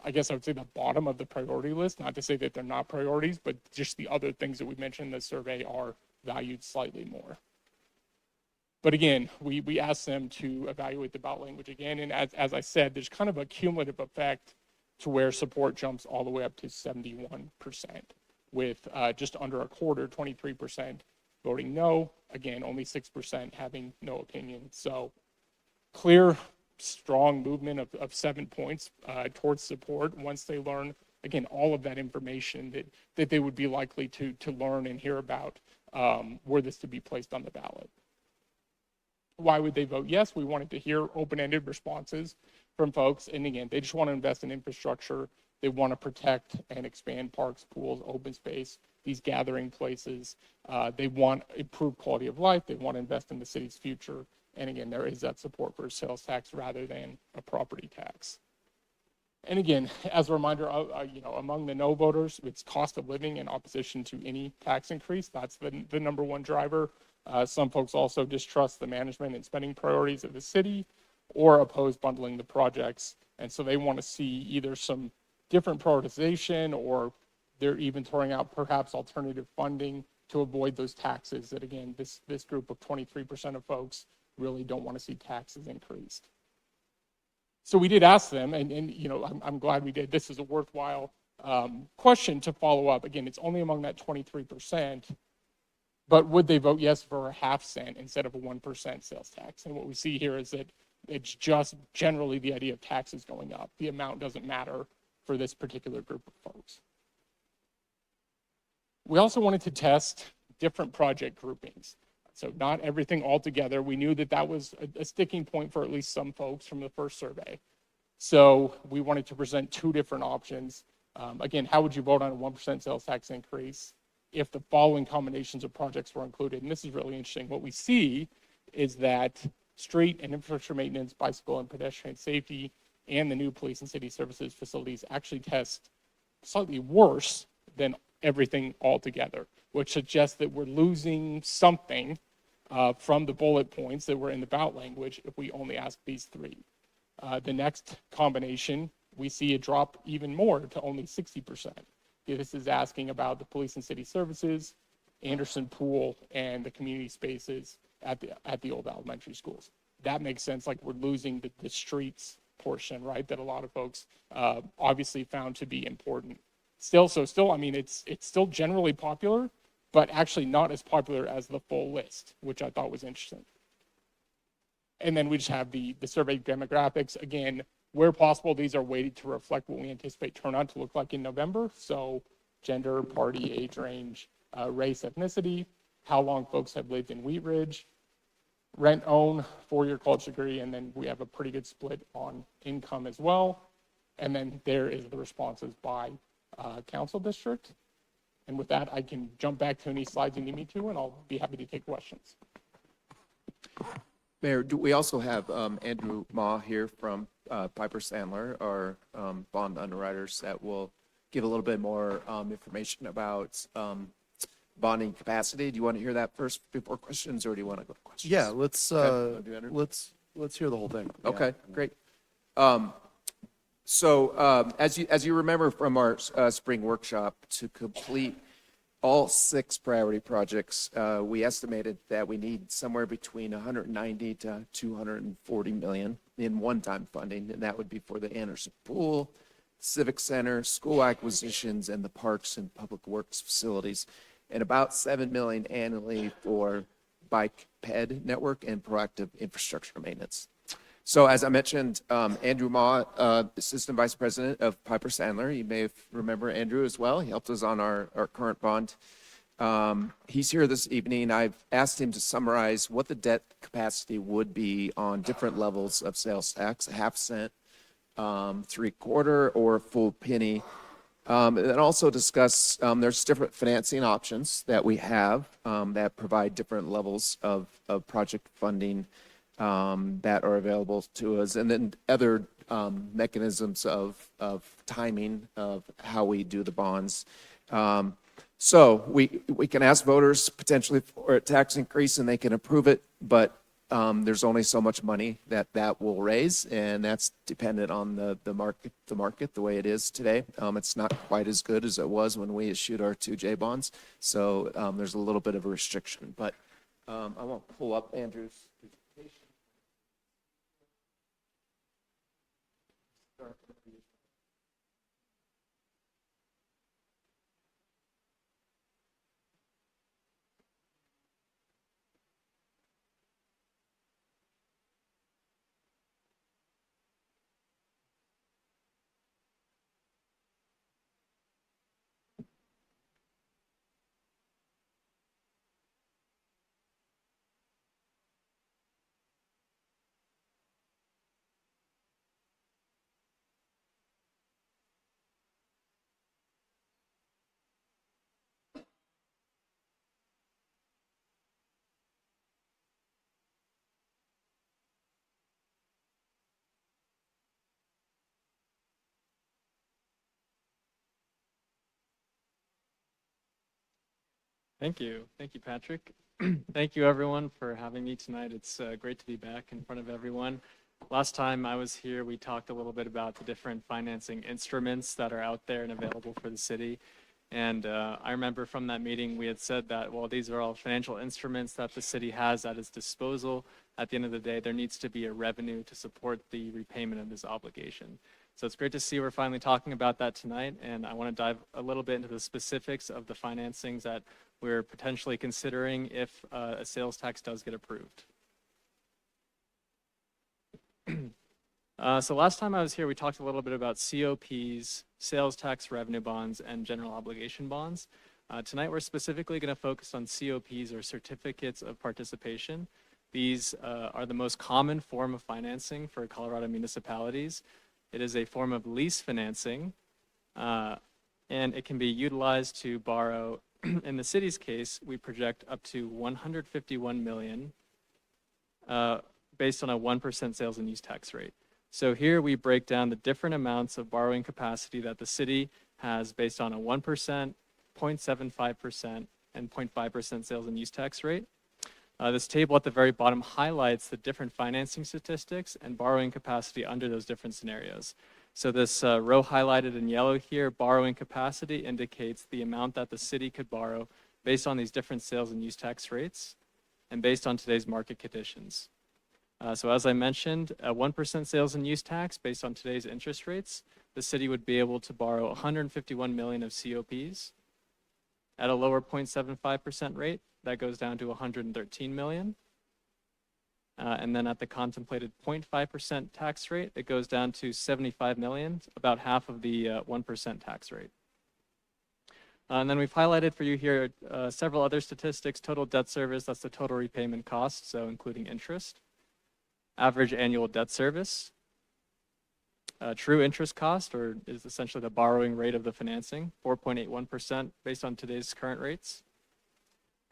I guess I would say, the bottom of the priority list. Not to say that they're not priorities, but just the other things that we mentioned in the survey are valued slightly more. But again, we asked them to evaluate the ballot language again. And as I said, there's kind of a cumulative effect to where support jumps all the way up to 71%, with just under a quarter, 23%, voting no. Again, only 6% having no opinion. So clear, strong movement of 7 points towards support once they learn, again, all of that information that they would be likely to learn and hear about were this to be placed on the ballot. Why would they vote yes? We wanted to hear open-ended responses from folks. And again, they just want to invest in infrastructure. They want to protect and expand parks, pools, open space, these gathering places. They want improved quality of life. They want to invest in the city's future. And again, there is that support for a sales tax rather than a property tax. And again, as a reminder, among the no voters, it's cost of living in opposition to any tax increase. That's the number one driver. Some folks also distrust the management and spending priorities of the city or oppose bundling the projects. And so they want to see either some different prioritization, or they're even throwing out perhaps alternative funding to avoid those taxes that, again, this group of 23% of folks really don't want to see taxes increased. So we did ask them, and I'm glad we did. This is a worthwhile question to follow up. Again, it's only among that 23%. But would they vote yes for a half cent instead of a 1% sales tax? And what we see here is that it's just generally the idea of taxes going up. The amount doesn't matter for this particular group of folks. We also wanted to test different project groupings. So not everything all together. We knew that was a sticking point for at least some folks from the first survey. So we wanted to present two different options. Again, how would you vote on a 1% sales tax increase if the following combinations of projects were included? And this is really interesting. What we see is that street and infrastructure maintenance, bicycle and pedestrian safety, and the new police and city services facilities actually test slightly worse than everything altogether, which suggests that we're losing something from the bullet points that were in the ballot language if we only ask these three. The next combination, we see a drop even more to only 60%. This is asking about the police and city services, Anderson Pool, and the community spaces at the old elementary schools. That makes sense. Like, we're losing the streets portion, right? That a lot of folks obviously found to be important. Still, I mean, it's still generally popular, but actually not as popular as the full list, which I thought was interesting. And then we just have the survey demographics. Again, where possible, these are weighted to reflect what we anticipate turnout to look like in November. So gender, party, age range, race, ethnicity, how long folks have lived in Wheat Ridge, rent, own, 4-year college degree, and then we have a pretty good split on income as well. And then there is the responses by council district. And with that, I can jump back to any slides you need me to, and I'll be happy to take questions. Mayor, we also have Andrew Ma here from Piper Sandler, our bond underwriters, that will give a little bit more information about bonding capacity. Do you want to hear that first before questions, or do you want to go to questions? Yeah, let's hear the whole thing. Okay, great. So as you remember from our spring workshop, to complete all 6 priority projects, we estimated that we need somewhere between 190 to 240 million in one-time funding, and that would be for the Anderson Pool, Civic Center, school acquisitions, and the parks and public works facilities, and about 7 million annually for bike ped network and proactive infrastructure maintenance. So as I mentioned, Andrew Ma, Assistant Vice President of Piper Sandler. You may remember Andrew as well. He helped us on our current bond. He's here this evening. I've asked him to summarize what the debt capacity would be on different levels of sales tax, a half cent, 3/4, or a full penny. And then also discuss, there's different financing options that we have that provide different levels of project funding that are available to us, and then other mechanisms of timing of how we do the bonds. So we can ask voters potentially for a tax increase and they can approve it, but there's only so much money that will raise, and that's dependent on the market the way it is today. It's not quite as good as it was when we issued our 2J bonds, so there's a little bit of a restriction. But I won't pull up Andrew's presentation. Thank you. Thank you, Patrick. Thank you, everyone, for having me tonight. It's great to be back in front of everyone. Last time I was here, we talked a little bit about the different financing instruments that are out there and available for the city. And I remember from that meeting, we had said that, well, these are all financial instruments that the city has at its disposal. At the end of the day, there needs to be a revenue to support the repayment of this obligation. So it's great to see we're finally talking about that tonight. And I want to dive a little bit into the specifics of the financings that we're potentially considering if a sales tax does get approved. So last time I was here, we talked a little bit about COPs, sales tax revenue bonds, and general obligation bonds. Tonight, we're specifically going to focus on COPs, or certificates of participation. These are the most common form of financing for Colorado municipalities. It is a form of lease financing, and it can be utilized to borrow. In the city's case, we project up to $151 million based on a 1% sales and use tax rate. So here we break down the different amounts of borrowing capacity that the city has based on a 1%, 0.75%, and 0.5% sales and use tax rate. This table at the very bottom highlights the different financing statistics and borrowing capacity under those different scenarios. So this row highlighted in yellow here, borrowing capacity, indicates the amount that the city could borrow based on these different sales and use tax rates and based on today's market conditions. So as I mentioned, a 1% sales and use tax based on today's interest rates, the city would be able to borrow $151 million of COPs. At a lower 0.75% rate, that goes down to $113 million. And then at the contemplated 0.5% tax rate, it goes down to $75 million, about half of the 1% tax rate. And then we've highlighted for you here several other statistics: total debt service, that's the total repayment cost, so including interest; average annual debt service; true interest cost, or is essentially the borrowing rate of the financing, 4.81% based on today's current rates;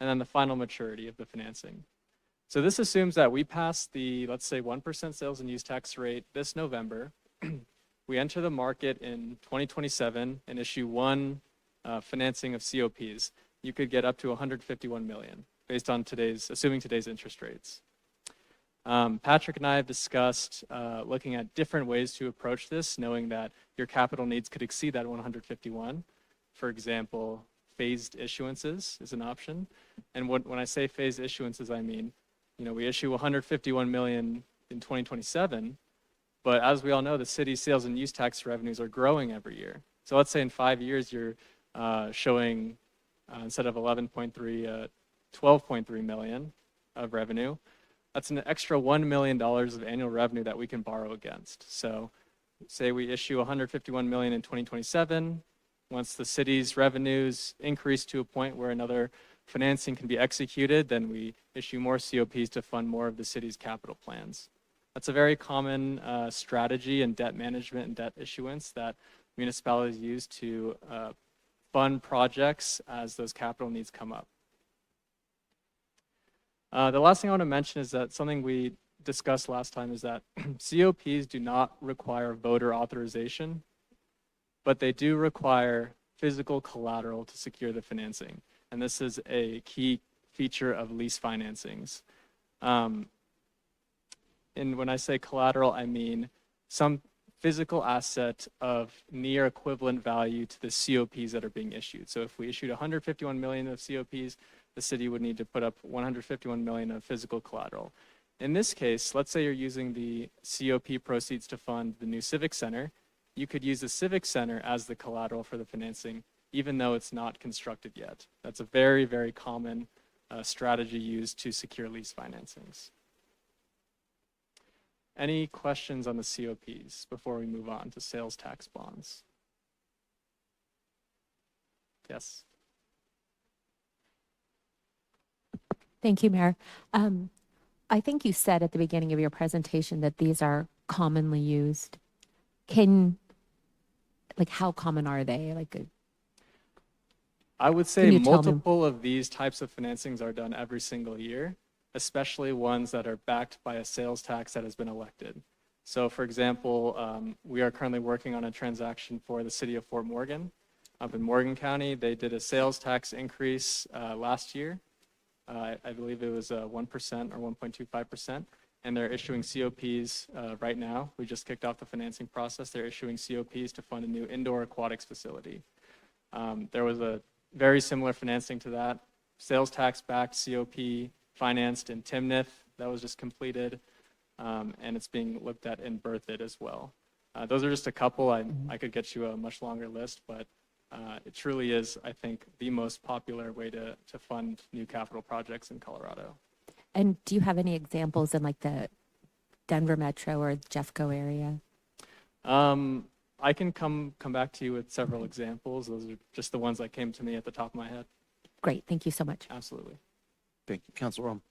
and then the final maturity of the financing. So this assumes that we pass the, let's say, 1% sales and use tax rate this November. We enter the market in 2027 and issue one financing of COPs. You could get up to $151 million based on assuming today's interest rates. Patrick and I have discussed looking at different ways to approach this, knowing that your capital needs could exceed that 151. For example, phased issuances is an option. And when I say phased issuances, I mean, we issue $151 million in 2027, but as we all know, the city's sales and use tax revenues are growing every year. So let's say in 5 years, you're showing, instead of 11.3, 12.3 million of revenue. That's an extra $1 million of annual revenue that we can borrow against. So say we issue $151 million in 2027. Once the city's revenues increase to a point where another financing can be executed, then we issue more COPs to fund more of the city's capital plans. That's a very common strategy in debt management and debt issuance that municipalities use to fund projects as those capital needs come up. The last thing I want to mention is that something we discussed last time is that COPs do not require voter authorization, but they do require physical collateral to secure the financing. And this is a key feature of lease financings. And when I say collateral, I mean some physical asset of near equivalent value to the COPs that are being issued. So if we issued 151 million of COPs, the city would need to put up 151 million of physical collateral. In this case, let's say you're using the COP proceeds to fund the new Civic Center. You could use the Civic Center as the collateral for the financing, even though it's not constructed yet. That's a very, very common strategy used to secure lease financings. Any questions on the COPs before we move on to sales tax bonds? Yes. Thank you, Mayor. I think you said at the beginning of your presentation that these are commonly used. How common are they? I would say Can you tell me? multiple of these types of financings are done every single year, especially ones that are backed by a sales tax that has been elected. So for example, we are currently working on a transaction for the city of Fort Morgan. Up in Morgan County, they did a sales tax increase last year. I believe it was 1% or 1.25%, and they're issuing COPs right now. We just kicked off the financing process. They're issuing COPs to fund a new indoor aquatics facility. There was a very similar financing to that, sales tax backed COP financed in Timnath that was just completed, and it's being looked at in Berthoud as well. Those are just a couple. I could get you a much longer list, but it truly is, I think, the most popular way to fund new capital projects in Colorado. And do you have any examples in the Denver Metro or Jeffco area? I can come back to you with several examples. Those are just the ones that came to me at the top of my head. Great, thank you so much. Absolutely. Thank you. Councilor Rom.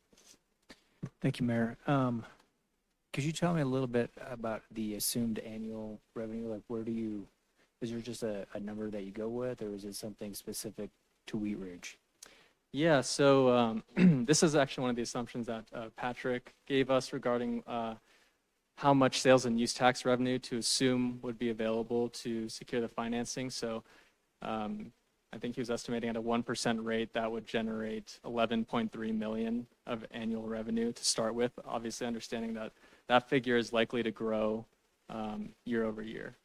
Thank you, Mayor. Could you tell me a little bit about the assumed annual revenue? Is there just a number that you go with, or is it something specific to Wheat Ridge? Yeah, so this is actually one of the assumptions that Patrick gave us regarding how much sales and use tax revenue to assume would be available to secure the financing. So I think he was estimating at a 1% rate that would generate 11.3 million of annual revenue to start with, obviously understanding that that figure is likely to grow year over year.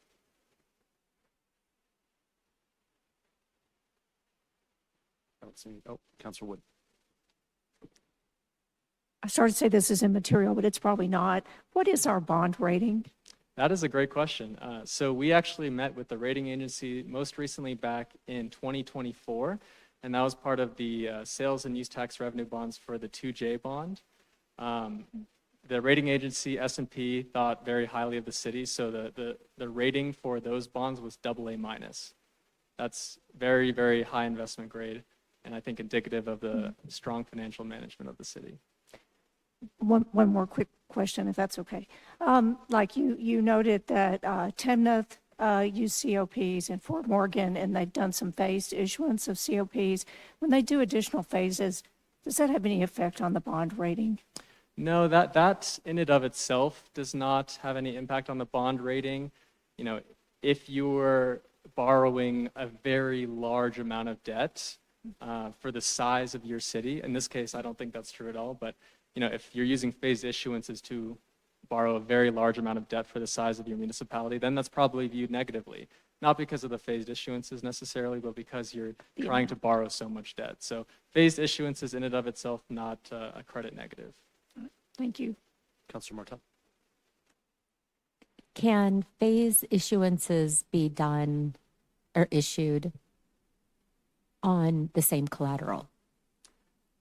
I don't see. Oh, Councilor Wood. I started to say this is immaterial, but it's probably not. What is our bond rating? That is a great question. So we actually met with the rating agency most recently back in 2024, and that was part of the sales and use tax revenue bonds for the 2J bond. The rating agency, S&P, thought very highly of the city, so the rating for those bonds was AA-. That's very, very high investment grade, and I think indicative of the strong financial management of the city. One more quick question, if that's okay. Like you noted that Timnath used COPs in Fort Morgan, and they've done some phased issuance of COPs. When they do additional phases, does that have any effect on the bond rating? No, that in and of itself does not have any impact on the bond rating. You know, if you were borrowing a very large amount of debt for the size of your city, in this case, I don't think that's true at all, but you know, if you're using phased issuances to borrow a very large amount of debt for the size of your municipality, then that's probably viewed negatively. Not because of the phased issuances necessarily, but because you're trying to borrow so much debt. So phased issuances in and of itself, not a credit negative. Thank you. Councilor Martel. Can phase issuances be done or issued on the same collateral?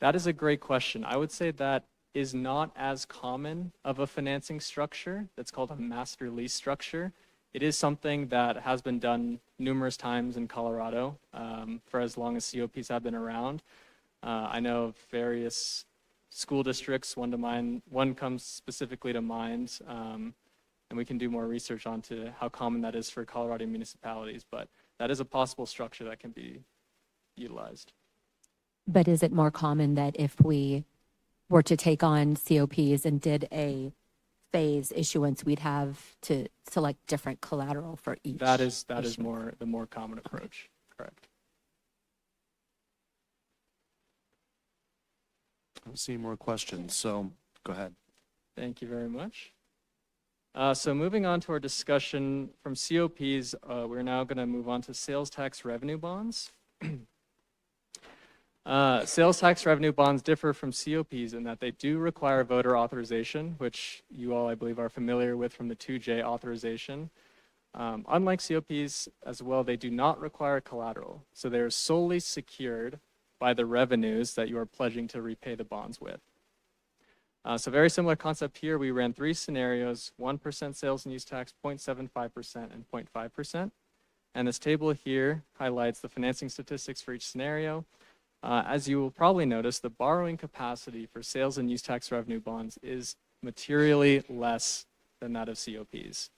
That is a great question. I would say that is not as common of a financing structure. That's called a master lease structure. It is something that has been done numerous times in Colorado for as long as COPs have been around. I know of various school districts, one comes specifically to mind, and we can do more research onto how common that is for Colorado municipalities, but that is a possible structure that can be utilized. But is it more common that if we were to take on COPs and did a phase issuance, we'd have to select different collateral for each? That is the more common approach. Correct. I don't see any more questions, so go ahead. Thank you very much. So moving on to our discussion from COPs, we're now going to move on to sales tax revenue bonds. Sales tax revenue bonds differ from COPs in that they do require voter authorization, which you all, I believe, are familiar with from the 2J authorization. Unlike COPs as well, they do not require collateral. So they are solely secured by the revenues that you are pledging to repay the bonds with. So very similar concept here. We ran 3 scenarios, 1% sales and use tax, 0.75%, and 0.5%. And this table here highlights the financing statistics for each scenario. As you will probably notice, the borrowing capacity for sales and use tax revenue bonds is materially less than that of COPs.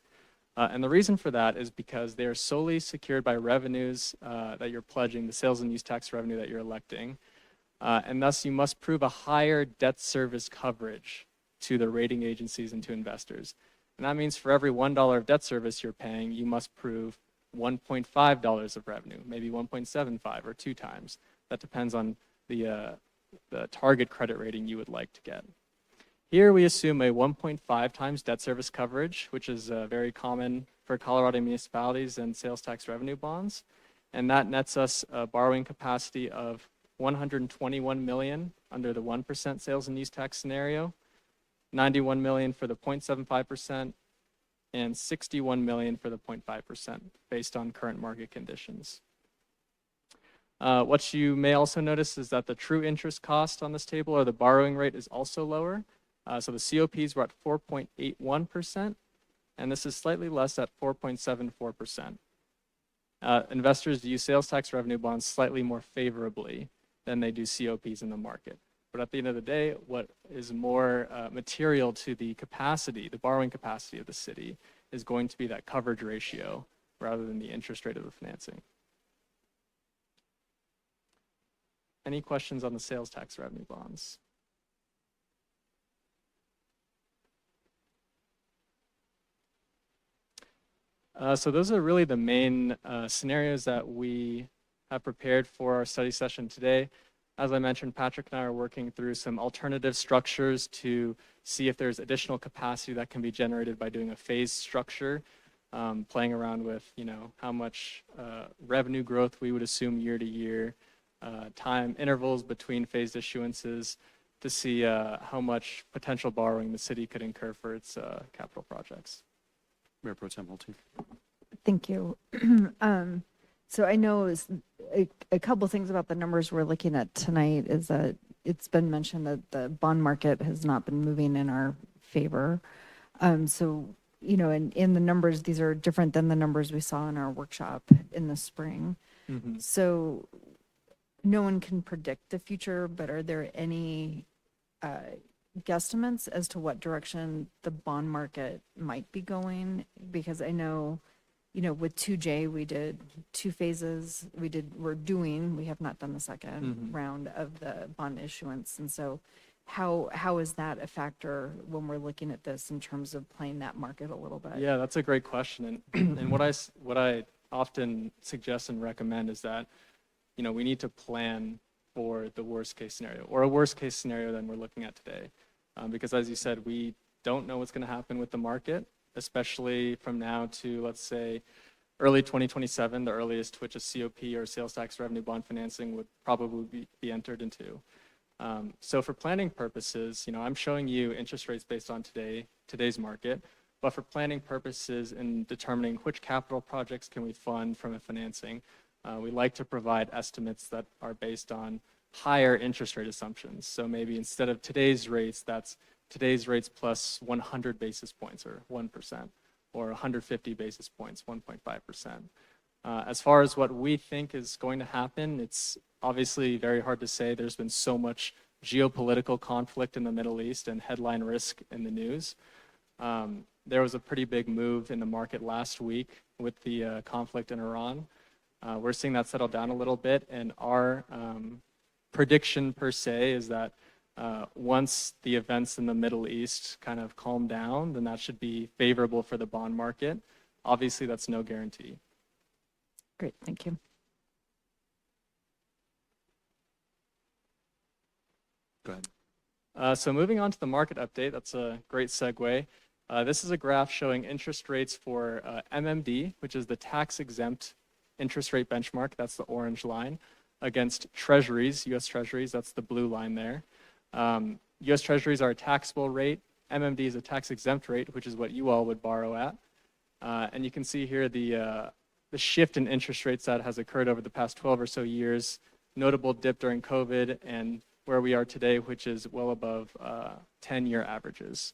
And the reason for that is because they are solely secured by revenues that you're pledging, the sales and use tax revenue that you're electing. And thus, you must prove a higher debt service coverage to the rating agencies and to investors. And that means for every $1 of debt service you're paying, you must prove $1.5 of revenue, maybe 1.75 or 2 times. That depends on the target credit rating you would like to get. Here we assume a 1.5 times debt service coverage, which is very common for Colorado municipalities and sales tax revenue bonds. And that nets us a borrowing capacity of $121 million under the 1% sales and use tax scenario, $91 million for the 0.75%, and $61 million for the 0.5% based on current market conditions. What you may also notice is that the true interest cost on this table, or the borrowing rate, is also lower. So the COPs were at 4.81%, and this is slightly less at 4.74%. Investors view sales tax revenue bonds slightly more favorably than they do COPs in the market. But at the end of the day, what is more material to the capacity, the borrowing capacity of the city, is going to be that coverage ratio rather than the interest rate of the financing. Any questions on the sales tax revenue bonds? So those are really the main scenarios that we have prepared for our study session today. As I mentioned, Patrick and I are working through some alternative structures to see if there's additional capacity that can be generated by doing a phased structure, playing around with, how much revenue growth we would assume year to year, time intervals between phased issuances to see how much potential borrowing the city could incur for its capital projects. Mayor Pro Tem Hulty. Thank you. So I know a couple things about the numbers we're looking at tonight is that it's been mentioned that the bond market has not been moving in our favor. So, in the numbers, these are different than the numbers we saw in our workshop in the spring. Mm-hmm. So no one can predict the future, but are there any guesstimates as to what direction the bond market might be going? Because I know, with 2J, we did 2 phases. We have not done the second round of the bond issuance. And so how is that a factor when we're looking at this in terms of playing that market a little bit? Yeah, that's a great question. And what I often suggest and recommend is that, we need to plan for the worst case scenario, or a worse case scenario than we're looking at today. Because as you said, we don't know what's going to happen with the market, especially from now to, let's say, early 2027, the earliest to which a COP or sales tax revenue bond financing would probably be entered into. So for planning purposes, I'm showing you interest rates based on today's market, but for planning purposes in determining which capital projects can we fund from a financing, we like to provide estimates that are based on higher interest rate assumptions. So maybe instead of today's rates, that's today's rates plus 100 basis points or 1%, or 150 basis points, 1.5%. As far as what we think is going to happen, it's obviously very hard to say. There's been so much geopolitical conflict in the Middle East and headline risk in the news. There was a pretty big move in the market last week with the conflict in Iran. We're seeing that settle down a little bit, and our prediction per se is that once the events in the Middle East kind of calm down, then that should be favorable for the bond market. Obviously, that's no guarantee. Great, thank you. Go ahead. So moving on to the market update, that's a great segue. This is a graph showing interest rates for MMD, which is the tax-exempt interest rate benchmark, that's the orange line, against treasuries, U.S. treasuries, that's the blue line there. U.S. treasuries are a taxable rate. MMD is a tax-exempt rate, which is what you all would borrow at. And you can see here the shift in interest rates that has occurred over the past 12 or so years, notable dip during COVID, and where we are today, which is well above 10-year averages.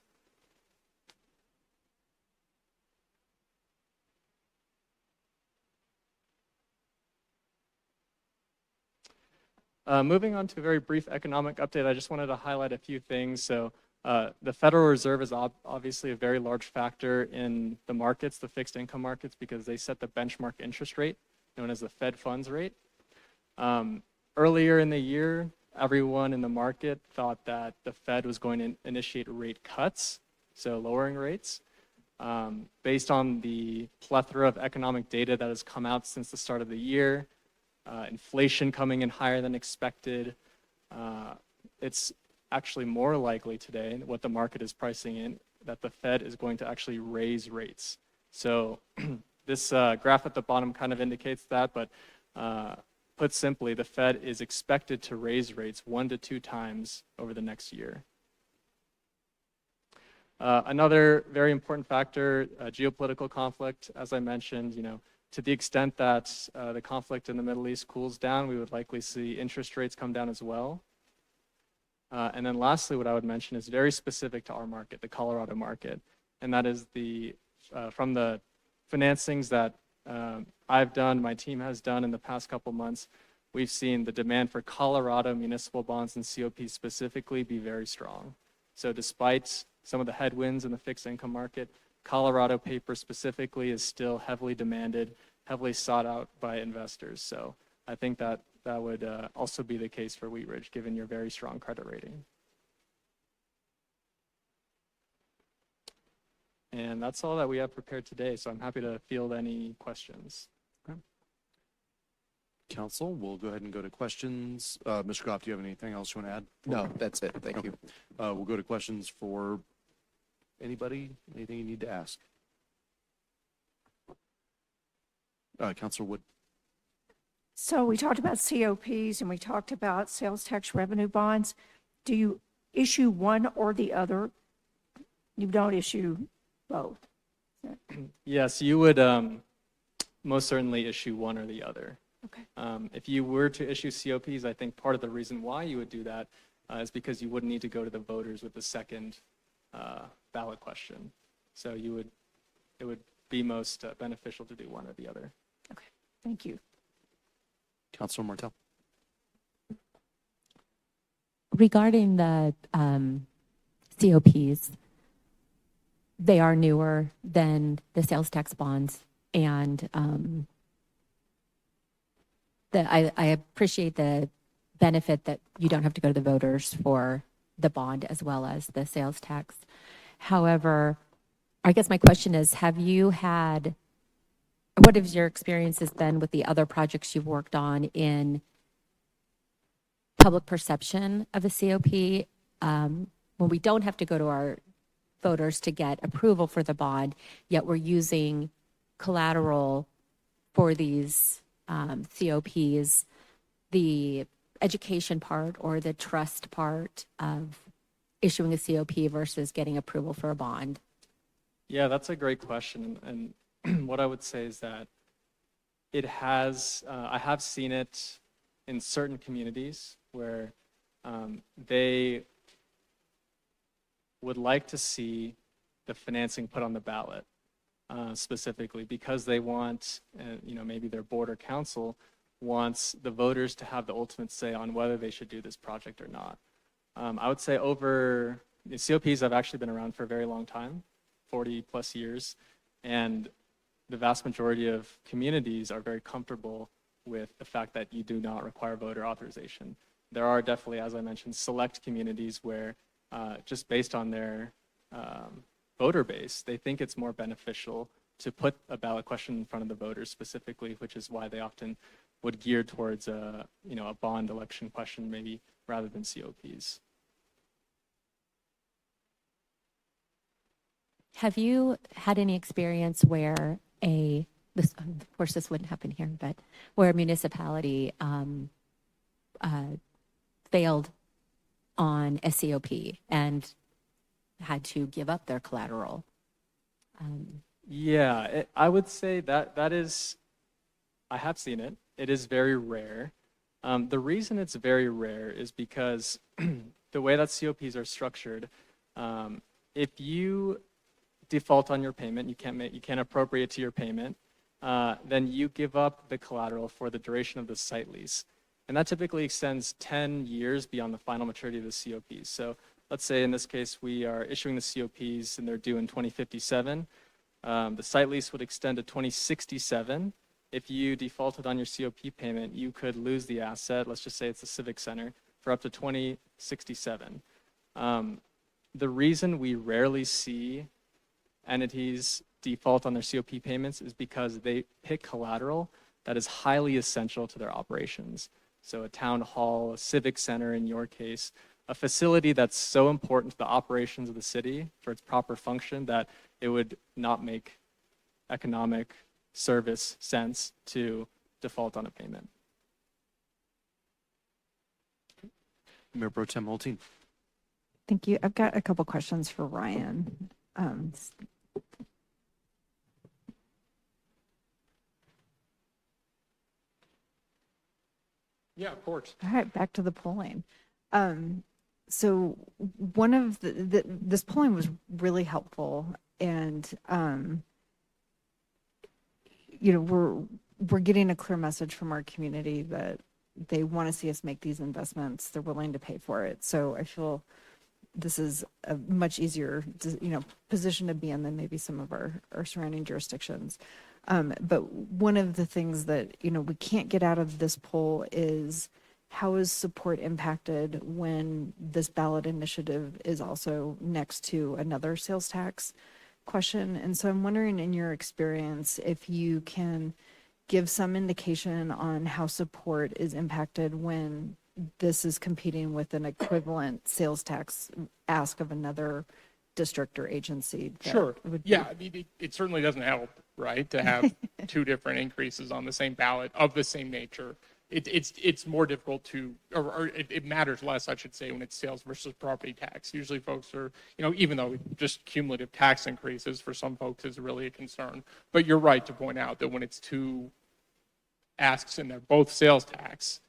Moving on to a very brief economic update, I just wanted to highlight a few things. So the Federal Reserve is obviously a very large factor in the markets, the fixed income markets, because they set the benchmark interest rate, known as the Fed funds rate. Earlier in the year, everyone in the market thought that the Fed was going to initiate rate cuts, so lowering rates. Based on the plethora of economic data that has come out since the start of the year, inflation coming in higher than expected, it's actually more likely today, what the market is pricing in, that the Fed is going to actually raise rates. So this graph at the bottom kind of indicates that, but put simply, the Fed is expected to raise rates 1 to 2 times over the next year. Another very important factor, geopolitical conflict, as I mentioned, to the extent that the conflict in the Middle East cools down, we would likely see interest rates come down as well. And then lastly, what I would mention is very specific to our market, the Colorado market, and that is from the financings that I've done, my team has done in the past couple months, we've seen the demand for Colorado municipal bonds and COPs specifically be very strong. So despite some of the headwinds in the fixed income market, Colorado paper specifically is still heavily demanded, heavily sought out by investors. So I think that would also be the case for Wheat Ridge, given your very strong credit rating. And that's all that we have prepared today, so I'm happy to field any questions. Council, we'll go ahead and go to questions. Mr. Goff, do you have anything else you want to add? No, that's it. Thank you. We'll go to questions for anybody, anything you need to ask. Councilor Wood. So we talked about COPs and we talked about sales tax revenue bonds. Do you issue one or the other? You don't issue both? Yes, you would most certainly issue one or the other. Okay. If you were to issue COPs, I think part of the reason why you would do that is because you wouldn't need to go to the voters with the second ballot question. So it would be most beneficial to do one or the other. Okay, thank you. Councilor Martel. Regarding the COPs, they are newer than the sales tax bonds, and I appreciate the benefit that you don't have to go to the voters for the bond as well as the sales tax. However, I guess my question is, what have your experiences been with the other projects you've worked on in public perception of a COP when we don't have to go to our voters to get approval for the bond, yet we're using collateral for these COPs, the education part or the trust part of issuing a COP versus getting approval for a bond? Yeah, that's a great question. And what I would say is that I have seen it in certain communities where they would like to see the financing put on the ballot, specifically because they want, maybe their board or council wants the voters to have the ultimate say on whether they should do this project or not. I would say the COPs have actually been around for a very long time, 40 plus years, and the vast majority of communities are very comfortable with the fact that you do not require voter authorization. There are definitely, as I mentioned, select communities where just based on their voter base, they think it's more beneficial to put a ballot question in front of the voters specifically, which is why they often would gear towards a bond election question maybe rather than COPs. Have you had any experience where this, of course, this wouldn't happen here, but where a municipality failed on SCOP and had to give up their collateral? Yeah, I would say that is, I have seen it. It is very rare. The reason it's very rare is because the way that COPs are structured, if you default on your payment, you can't appropriate to your payment, then you give up the collateral for the duration of the site lease. And that typically extends 10 years beyond the final maturity of the COPs. So let's say in this case, we are issuing the COPs and they're due in 2057. The site lease would extend to 2067. If you defaulted on your COP payment, you could lose the asset, let's just say it's the Civic Center, for up to 2067. The reason we rarely see entities default on their COP payments is because they pick collateral that is highly essential to their operations. So a town hall, a civic center in your case, a facility that's so important to the operations of the city for its proper function that it would not make economic service sense to default on a payment. Mayor Pro Tem Holteen. Thank you. I've got a couple questions for Ryan. Yeah, of course. All right, back to the polling. So one of this polling was really helpful, and we're getting a clear message from our community that they want to see us make these investments. They're willing to pay for it. So I feel this is a much easier, position to be in than maybe some of our surrounding jurisdictions. But one of the things that, we can't get out of this poll is how is support impacted when this ballot initiative is also next to another sales tax question? And so I'm wondering, in your experience, if you can give some indication on how support is impacted when this is competing with an equivalent sales tax ask of another district or agency. Sure. Yeah, I mean, it certainly doesn't help, right, to have two different increases on the same ballot of the same nature. It's more difficult to, or it matters less, I should say, when it's sales versus property tax. Usually folks are, even though just cumulative tax increases for some folks is really a concern. But you're right to point out that when it's two asks and they're both sales tax,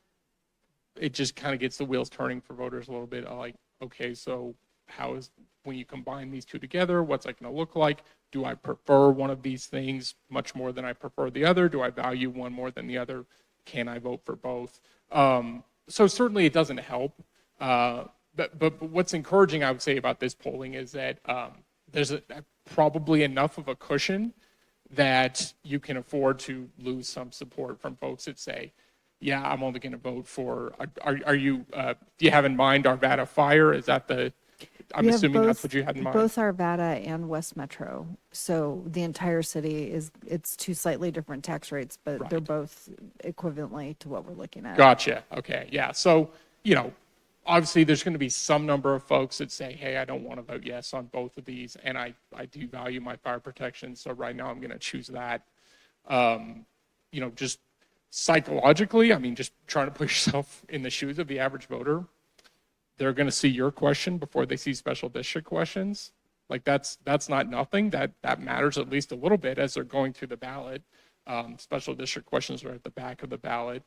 it just kind of gets the wheels turning for voters a little bit. Like, okay, so how is, when you combine these two together, what's that going to look like? Do I prefer one of these things much more than I prefer the other? Do I value one more than the other? Can I vote for both? So certainly it doesn't help. But what's encouraging, I would say, about this polling is that there's probably enough of a cushion that you can afford to lose some support from folks that say, yeah, I'm only going to vote for, are you, do you have in mind Arvada Fire? Is that the, I'm assuming that's what you had in mind? Both Arvada and West Metro. So the entire city it's two slightly different tax rates, but Right. they're both equivalently to what we're looking at. Gotcha. Okay. Yeah. So, obviously there's going to be some number of folks that say, hey, I don't want to vote yes on both of these. And I do value my fire protection. So right now I'm going to choose that. Just psychologically, I mean, just trying to put yourself in the shoes of the average voter. They're going to see your question before they see special district questions. Like that's not nothing. That matters at least a little bit as they're going through the ballot. Special district questions are at the back of the ballot.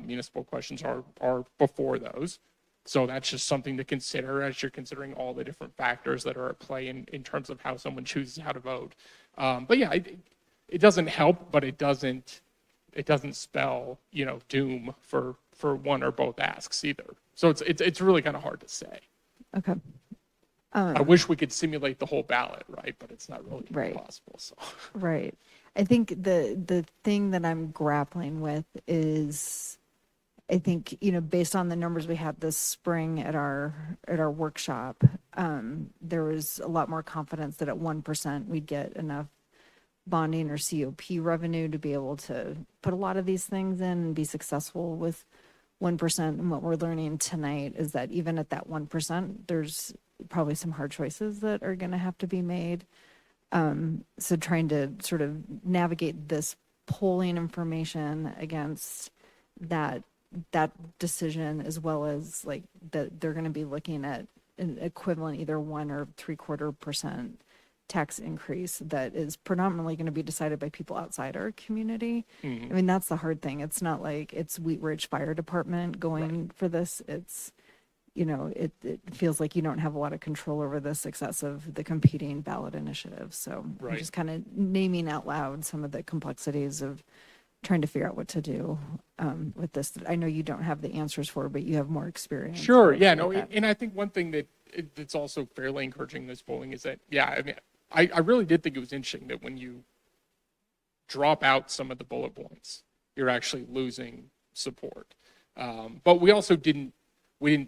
Municipal questions are before those. So that's just something to consider as you're considering all the different factors that are at play in terms of how someone chooses how to vote. But yeah, it doesn't help, but it doesn't spell, doom for one or both asks either. So it's really kind of hard to say. Okay. I wish we could simulate the whole ballot, right? But it's not really Right. possible. So Right. I think the thing that I'm grappling with is, I think, based on the numbers we had this spring at our workshop, there was a lot more confidence that at 1% we'd get enough bonding or COP revenue to be able to put a lot of these things in and be successful with 1%. And what we're learning tonight is that even at that 1%, there's probably some hard choices that are going to have to be made. So trying to sort of navigate this polling information against that decision, as well as like that they're going to be looking at an equivalent either 1 or 3/4% tax increase that is predominantly going to be decided by people outside our community. I mean, that's the hard thing. It's not like it's Wheat Ridge Fire Department going for this. It's, you know, it feels like you don't have a lot of control over the success of the competing ballot initiatives. So I'm Right. just kind of naming out loud some of the complexities of trying to figure out what to do with this. I know you don't have the answers for, but you have more experience. Sure. with- Yeah. with No. that. And I think one thing that's also fairly encouraging in this polling is that, yeah, I mean, I really did think it was interesting that when you drop out some of the bullet points, you're actually losing support. But we also didn't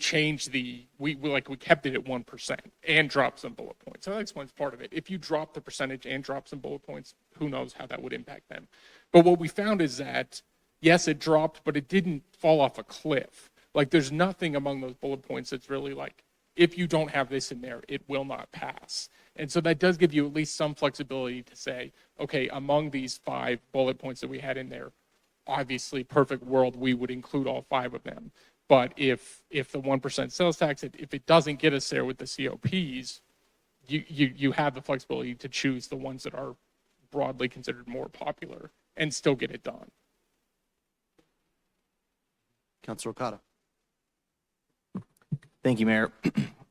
change we kept it at 1% and dropped some bullet points. So that explains part of it. If you drop the percentage and drop some bullet points, who knows how that would impact them. But what we found is that, yes, it dropped, but it didn't fall off a cliff. Like, there's nothing among those bullet points that's really like, if you don't have this in there, it will not pass. And so that does give you at least some flexibility to say, okay, among these 5 bullet points that we had in there, obviously, perfect world, we would include all 5 of them. But if the 1% sales tax, if it doesn't get us there with the COPs, you have the flexibility to choose the ones that are broadly considered more popular and still get it done. Councilor Okada. Thank you, Mayor.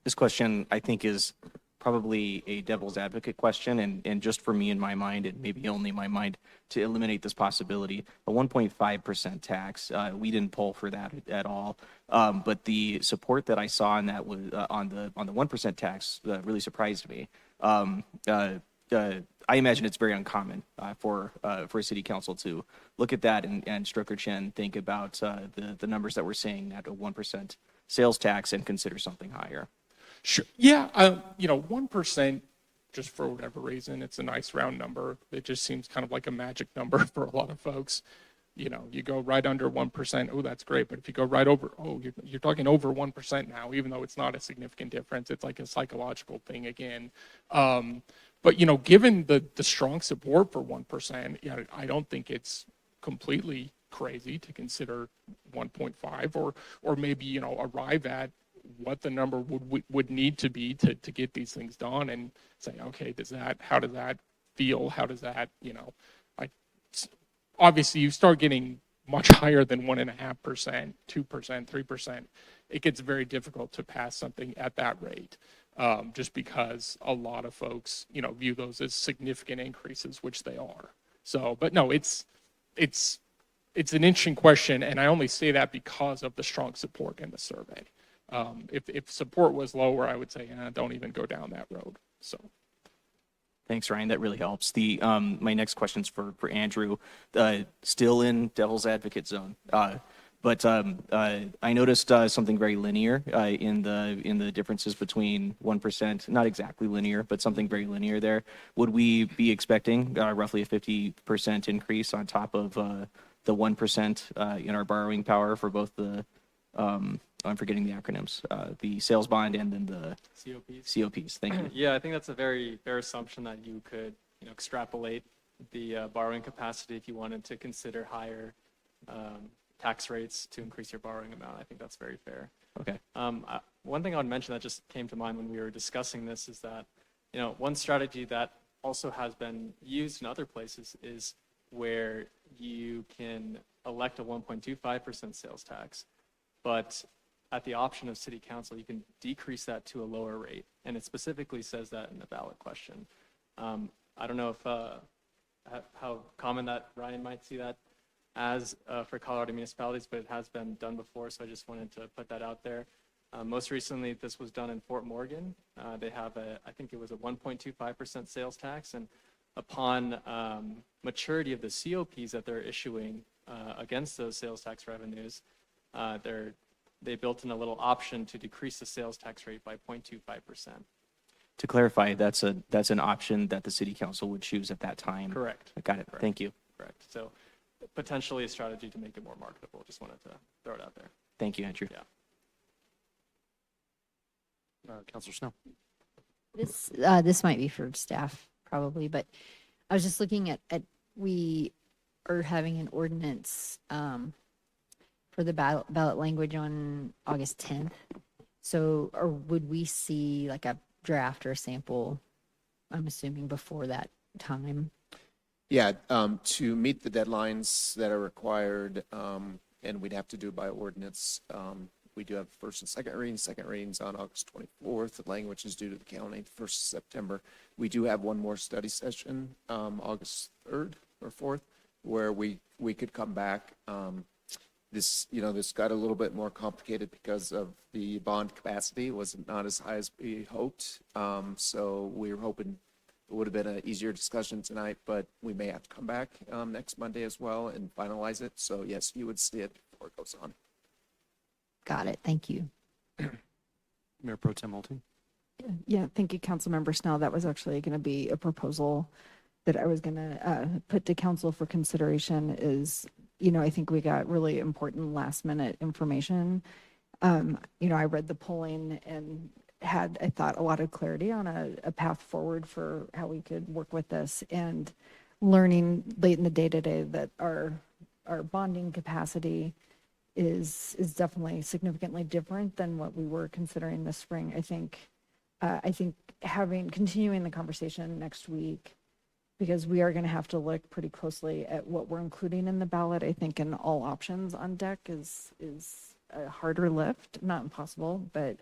This question, I think, is probably a devil's advocate question, and just for me in my mind, and maybe only my mind, to eliminate this possibility. A 1.5% tax, we didn't poll for that at all, but the support that I saw on that was on the 1% tax really surprised me. I imagine it's very uncommon for a city council to look at that and stroke their chin, think about the numbers that we're seeing at a 1% sales tax and consider something higher. Sure. Yeah. 1%, just for whatever reason, it's a nice round number. It just seems kind of like a magic number for a lot of folks. You know, you go right under 1%. Oh, that's great. But if you go right over, you're talking over 1% now, even though it's not a significant difference. It's like a psychological thing again. But, given the strong support for 1%, I don't think it's completely crazy to consider 1.5 or maybe, arrive at what the number would need to be to get these things done and say, okay, how does that feel? How does that, obviously you start getting much higher than 1.5%, 2%, 3%. It gets very difficult to pass something at that rate. Just because a lot of folks, view those as significant increases, which they are. So, but no, it's an interesting question, and I only say that because of the strong support in the survey. If support was lower, I would say, don't even go down that road. So. Thanks, Ryan. That really helps. My next question's for Andrew. Still in devil's advocate zone. But I noticed something very linear in the differences between 1%, not exactly linear, but something very linear there. Would we be expecting roughly a 50% increase on top of the 1% in our borrowing power for both I'm forgetting the acronyms, the sales bond and then the COPs. Thank you. Yeah, I think that's a very fair assumption that you could, extrapolate the borrowing capacity if you wanted to consider higher tax rates to increase your borrowing amount. I think that's very fair. Okay. One thing I would mention that just came to mind when we were discussing this is that, one strategy that also has been used in other places is where you can elect a 1.25% sales tax, but at the option of city council, you can decrease that to a lower rate. And it specifically says that in the ballot question. I don't know if how common that Ryan might see that as for Colorado municipalities, but it has been done before. So I just wanted to put that out there. Most recently, this was done in Fort Morgan. They have I think it was a 1.25% sales tax. And upon maturity of the COPs that they're issuing against those sales tax revenues, they built in a little option to decrease the sales tax rate by 0.25%. To clarify, that's an option that the city council would choose at that time. Correct. I got it. Correct. Thank you. Correct. So potentially a strategy to make it more marketable. Just wanted to throw it out there. Thank you, Andrew. Yeah. Councilor Snow. This might be for staff. probably, but I was just looking at we are having an ordinance for the ballot language on August 10th. So, or would we see like a draft or a sample, I'm assuming, before that time? Yeah, to meet the deadlines that are required, and we'd have to do by ordinance. We do have first and second readings on August 24th. The language is due to the county 1st of September. We do have one more study session, August 3rd or 4th, where we could come back. This got a little bit more complicated because of the bond capacity was not as high as we hoped. So we were hoping it would have been an easier discussion tonight, but we may have to come back next Monday as well and finalize it. So yes, you would see it before it goes on. Got it. Thank you. Mayor Pro Tem Moulton. Yeah, thank you, Councilmember Snell. That was actually going to be a proposal that I was going to put to council for consideration is, I think we got really important last minute information. I read the polling and had, I thought, a lot of clarity on a path forward for how we could work with this, and learning late in the day today that our bonding capacity is definitely significantly different than what we were considering this spring. I think continuing the conversation next week, because we are going to have to look pretty closely at what we're including in the ballot. I think in all options on deck is a harder lift, not impossible, but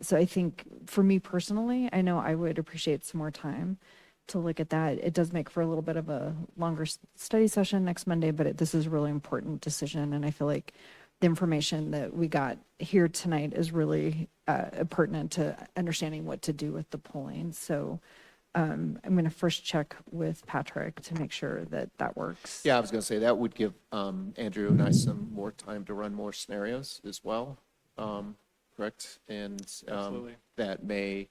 so I think for me personally, I know I would appreciate some more time to look at that. It does make for a little bit of a longer study session next Monday, but this is a really important decision. And I feel like the information that we got here tonight is really pertinent to understanding what to do with the polling. So I'm going to first check with Patrick to make sure that works. Yeah, I was going to say that would give Andrew and I some more time to run more scenarios as well. Correct? And that may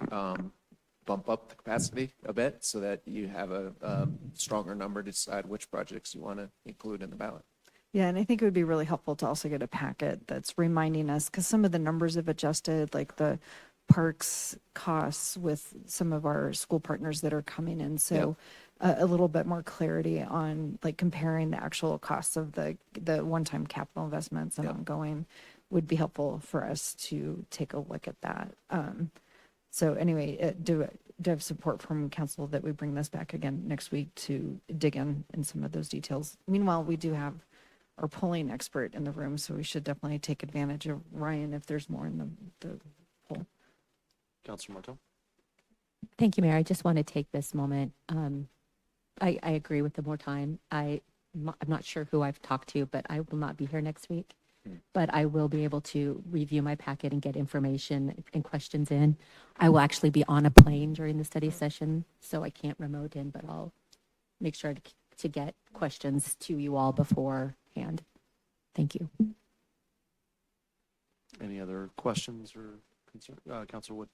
bump up the capacity a bit so that you have a stronger number to decide which projects you want to include in the ballot. Yeah, and I think it would be really helpful to also get a packet that's reminding us, because some of the numbers have adjusted, like the parks costs with some of our school partners that are coming in. So a little bit more clarity on like comparing the actual costs of the one-time capital investments and ongoing would be helpful for us to take a look at that. So anyway, do I have support from council that we bring this back again next week to dig in some of those details? Meanwhile, we do have our polling expert in the room, so we should definitely take advantage of Ryan if there's more in the poll. Councilor Martel. Thank you, Mayor. I just want to take this moment. I agree with the more time. I'm not sure who I've talked to, but I will not be here next week. But I will be able to review my packet and get information and questions in. I will actually be on a plane during the study session, so I can't remote in, but I'll make sure to get questions to you all beforehand. Thank you. Any other questions or concern? Councilor Wood.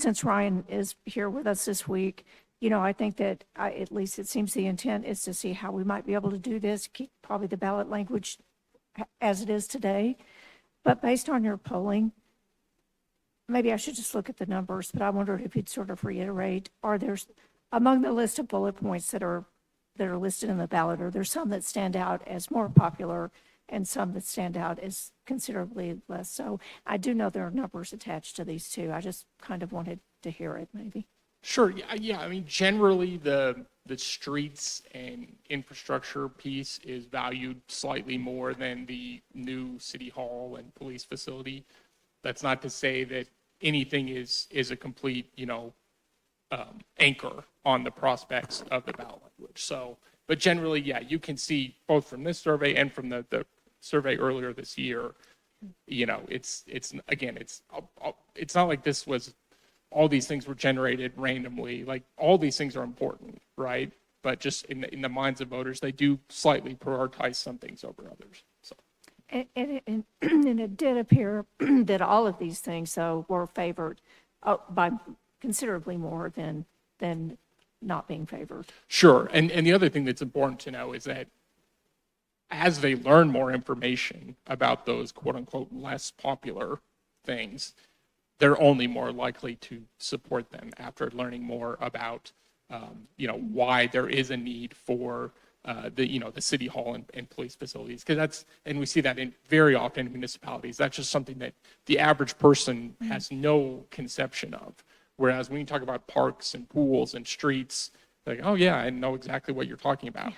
Since Ryan is here with us this week, I think that at least it seems the intent is to see how we might be able to do this, keep probably the ballot language as it is today. But based on your polling, maybe I should just look at the numbers, but I wondered if you'd sort of reiterate, are there, among the list of bullet points that are listed in the ballot, are there some that stand out as more popular and some that stand out as considerably less so? I do know there are numbers attached to these two. I just kind of wanted to hear it maybe. Sure. Yeah. I mean, generally, the streets and infrastructure piece is valued slightly more than the new city hall and police facility. That's not to say that anything is a complete, anchor on the prospects of the ballot language. So, but generally, yeah, you can see both from this survey and from the survey earlier this year. It's not like this was. All these things were generated randomly. Like, all these things are important, right? But just in the minds of voters, they do slightly prioritize some things over others. So, And it did appear that all of these things, though, were favored by considerably more than not being favored. sure. And the other thing that's important to know is that as they learn more information about those quote unquote less popular things, they're only more likely to support them after learning more about, why there is a need for the city hall and police facilities. Because and we see that very often in municipalities. That's just something that the average person has no conception of. Whereas when you talk about parks and pools and streets, like, oh yeah, I know exactly what you're talking about.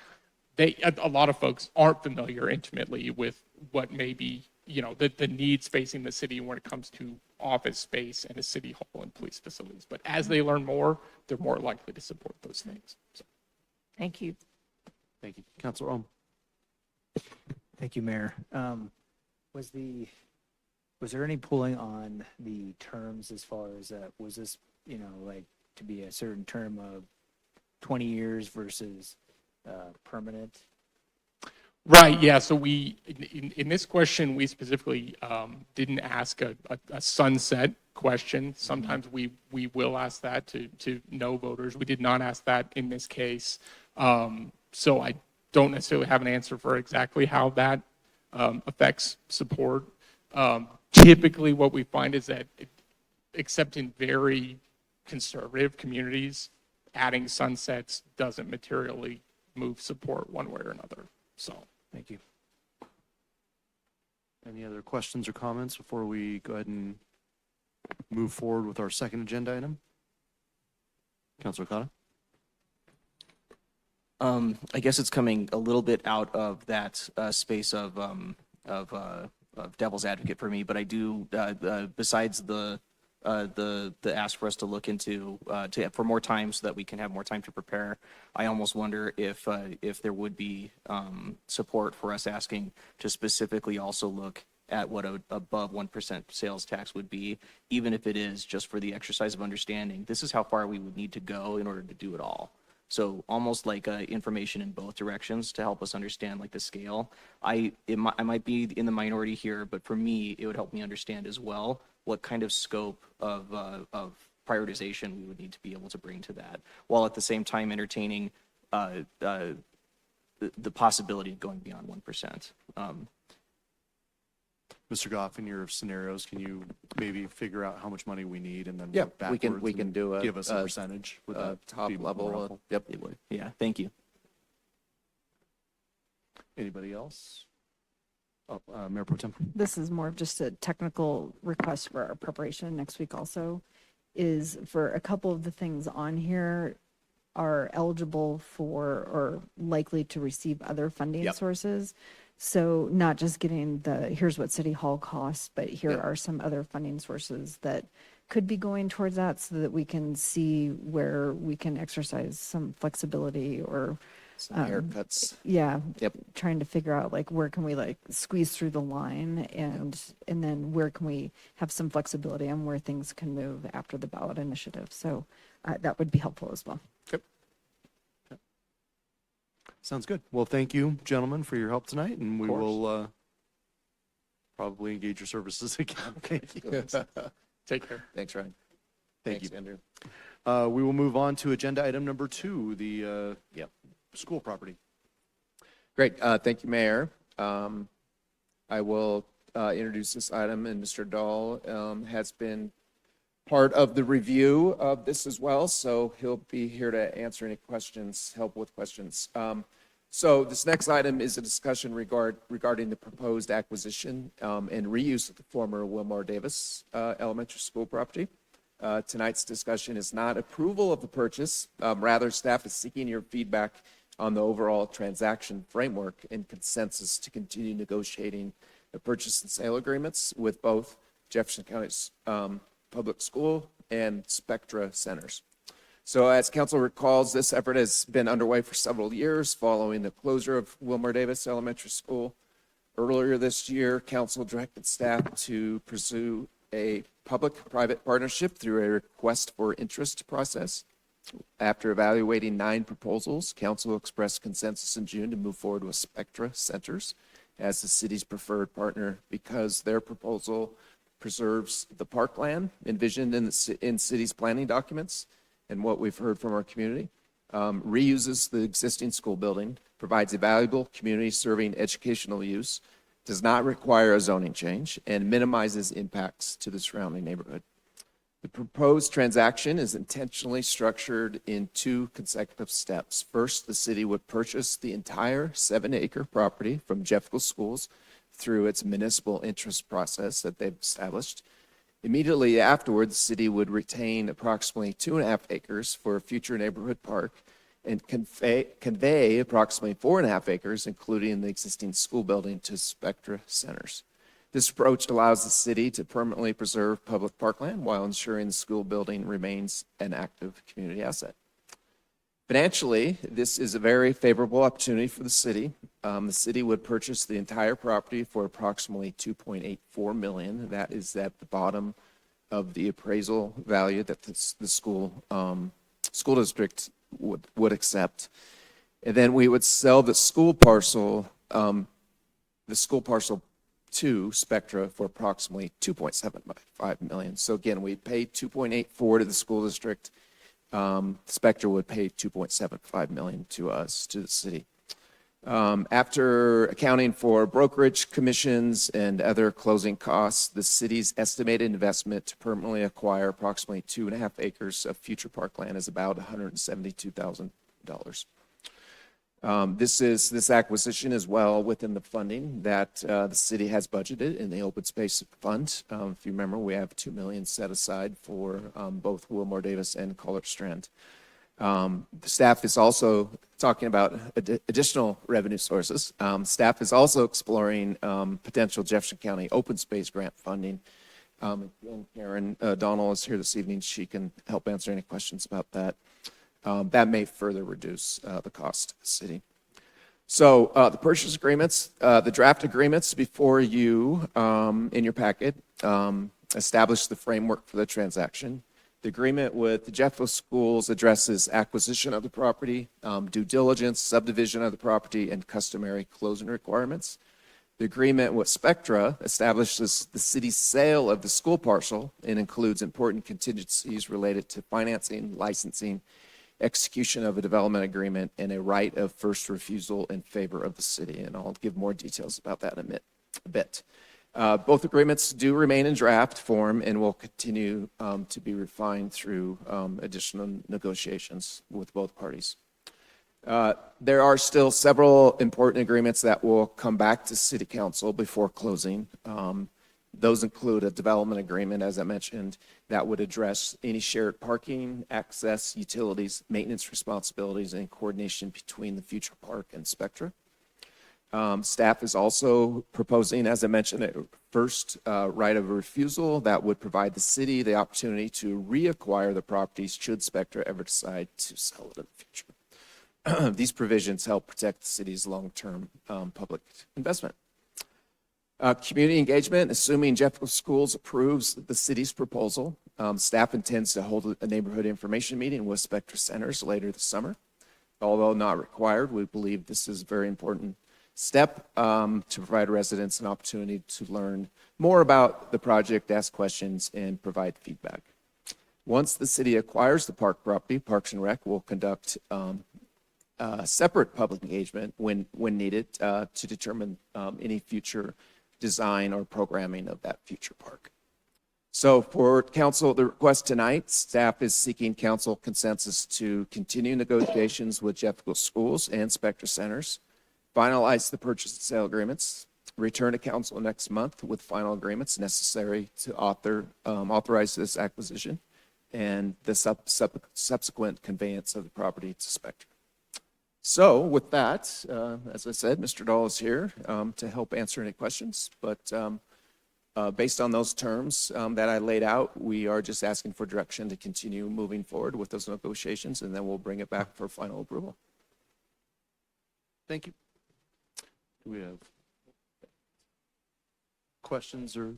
A lot of folks aren't familiar intimately with what may be, the needs facing the city when it comes to office space and a city hall and police facilities. But as they learn more, they're more likely to support those things. So. Thank you. Thank you. Councilor Ohm. Thank you, Mayor. Was there any pulling on the terms as far as, was this, like to be a certain term of 20 years versus permanent? Right, yeah, so we, in this question, we specifically didn't ask a sunset question. Sometimes we will ask that to no voters. We did not ask that in this case. So I don't necessarily have an answer for exactly how that affects support. Typically what we find is that, except in very conservative communities, adding sunsets doesn't materially move support one way or another. So, thank you. Any other questions or comments before we go ahead and move forward with our second agenda item? Councilor Okada? I guess it's coming a little bit out of that space of devil's advocate for me, but I do, besides the ask for us to look into for more time so that we can have more time to prepare. I almost wonder if there would be support for us asking to specifically also look at what a above 1% sales tax would be, even if it is just for the exercise of understanding. This is how far we would need to go in order to do it all. So almost like information in both directions to help us understand like the scale. I might be in the minority here, but for me, it would help me understand as well what kind of scope of prioritization we would need to be able to bring to that, while at the same time entertaining the possibility of going beyond 1%. Mr. Goff, in your scenarios, can you maybe figure out how much money we need and then Yeah, work we can backwards do and give us a percentage? Would that top be more level. helpful? Yep. It would. Yeah, thank you. Anybody else? Oh, Mayor Pro Tem. This is more of just a technical request for our preparation next week also, is for a couple of the things on here are eligible for or likely to receive other funding sources. So not just getting here's what City Hall costs, but here are some other funding sources that could be going towards that so that we can see where we can exercise some flexibility or Some haircuts. yeah. Yep. Trying to figure out like where can we like squeeze through the line and then where can we have some flexibility on where things can move after the ballot initiative. So that would be helpful as well. Sounds good. Well, thank you, gentlemen, for your help tonight, and we will probably engage your services again. Thank you. Take care. Thanks, Ryan. Thank you. Andrew. We will move on to agenda item number 2, the school property. Great. Thank you, Mayor. I will introduce this item, and Mr. Dahl has been part of the review of this as well, so he'll be here to answer any questions, help with questions. So this next item is a discussion regarding the proposed acquisition and reuse of the former Wilmar Davis Elementary School property. Tonight's discussion is not approval of the purchase. Rather, staff is seeking your feedback on the overall transaction framework and consensus to continue negotiating the purchase and sale agreements with both Jefferson County's Public School and Spectra centers. So as council recalls, this effort has been underway for several years following the closure of Wilmar Davis Elementary School. Earlier this year, council directed staff to pursue a public-private partnership through a request for interest process. After evaluating 9 proposals, council expressed consensus in June to move forward with Spectra Centers as the city's preferred partner because their proposal preserves the parkland envisioned in city's planning documents and what we've heard from our community, reuses the existing school building, provides a valuable community-serving educational use, does not require a zoning change, and minimizes impacts to the surrounding neighborhood. The proposed transaction is intentionally structured in two consecutive steps. First, the city would purchase the entire 7-acre property from Jeffco Schools through its municipal interest process that they've established. Immediately afterward, the city would retain approximately 2.5 acres for a future neighborhood park and convey approximately 4.5 acres, including the existing school building, to Spectra Centers. This approach allows the city to permanently preserve public parkland while ensuring the school building remains an active community asset. Financially, this is a very favorable opportunity for the city. The city would purchase the entire property for approximately $2.84 million. That is at the bottom of the appraisal value that the school district would accept. And then we would sell the school parcel to Spectra for approximately $2.75 million. So again, we paid $2.84 to the school district. Spectra would pay $2.75 million to us, to the city. After accounting for brokerage commissions and other closing costs, the city's estimated investment to permanently acquire approximately 2.5 acres of future parkland is about $172,000. This acquisition is well within the funding that the city has budgeted in the open space fund. If you remember, we have $2 million set aside for both Wilmore Davis and College Strand. The staff is also talking about additional revenue sources. Staff is also exploring potential Jefferson County open space grant funding. And Karen Donnell is here this evening. She can help answer any questions about that. That may further reduce the cost to the city. So the purchase agreements, the draft agreements before you in your packet establish the framework for the transaction. The agreement with the Jeffco Schools addresses acquisition of the property, due diligence, subdivision of the property, and customary closing requirements. The agreement with Spectra establishes the city's sale of the school parcel and includes important contingencies related to financing, licensing, execution of a development agreement, and a right of first refusal in favor of the city. And I'll give more details about that in a bit. Both agreements do remain in draft form and will continue to be refined through additional negotiations with both parties. There are still several important agreements that will come back to City Council before closing. Those include a development agreement, as I mentioned, that would address any shared parking, access, utilities, maintenance responsibilities, and coordination between the future park and Spectra. Staff is also proposing, as I mentioned, a first right of refusal that would provide the city the opportunity to reacquire the properties should Spectra ever decide to sell it in the future. These provisions help protect the city's long-term public investment. Community engagement, assuming Jeffco Schools approves the city's proposal, staff intends to hold a neighborhood information meeting with Spectra Centers later this summer. Although not required, we believe this is a very important step to provide residents an opportunity to learn more about the project, ask questions, and provide feedback. Once the city acquires the park property, Parks and Rec will conduct separate public engagement when needed to determine any future design or programming of that future park. So for council, the request tonight, staff is seeking council consensus to continue negotiations with Jeffco Schools and Spectra Centers, finalize the purchase and sale agreements, return to council next month with final agreements necessary to authorize this acquisition and the subsequent conveyance of the property to Spectra. So with that, as I said, Mr. Dahl is here to help answer any questions. But based on those terms that I laid out, we are just asking for direction to continue moving forward with those negotiations, and then we'll bring it back for final approval. Thank you. Do we have questions or?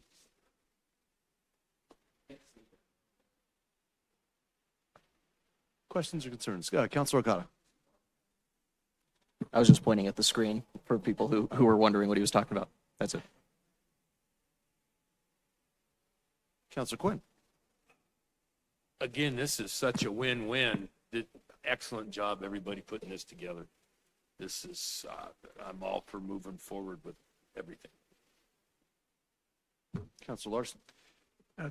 Questions or concerns? Councilor Okada. I was just pointing at the screen for people who were wondering what he was talking about. That's it. Councilor Quinn. Again, this is such a win-win. Excellent job, everybody putting this together. This is, I'm all for moving forward with everything. Councilor Larson.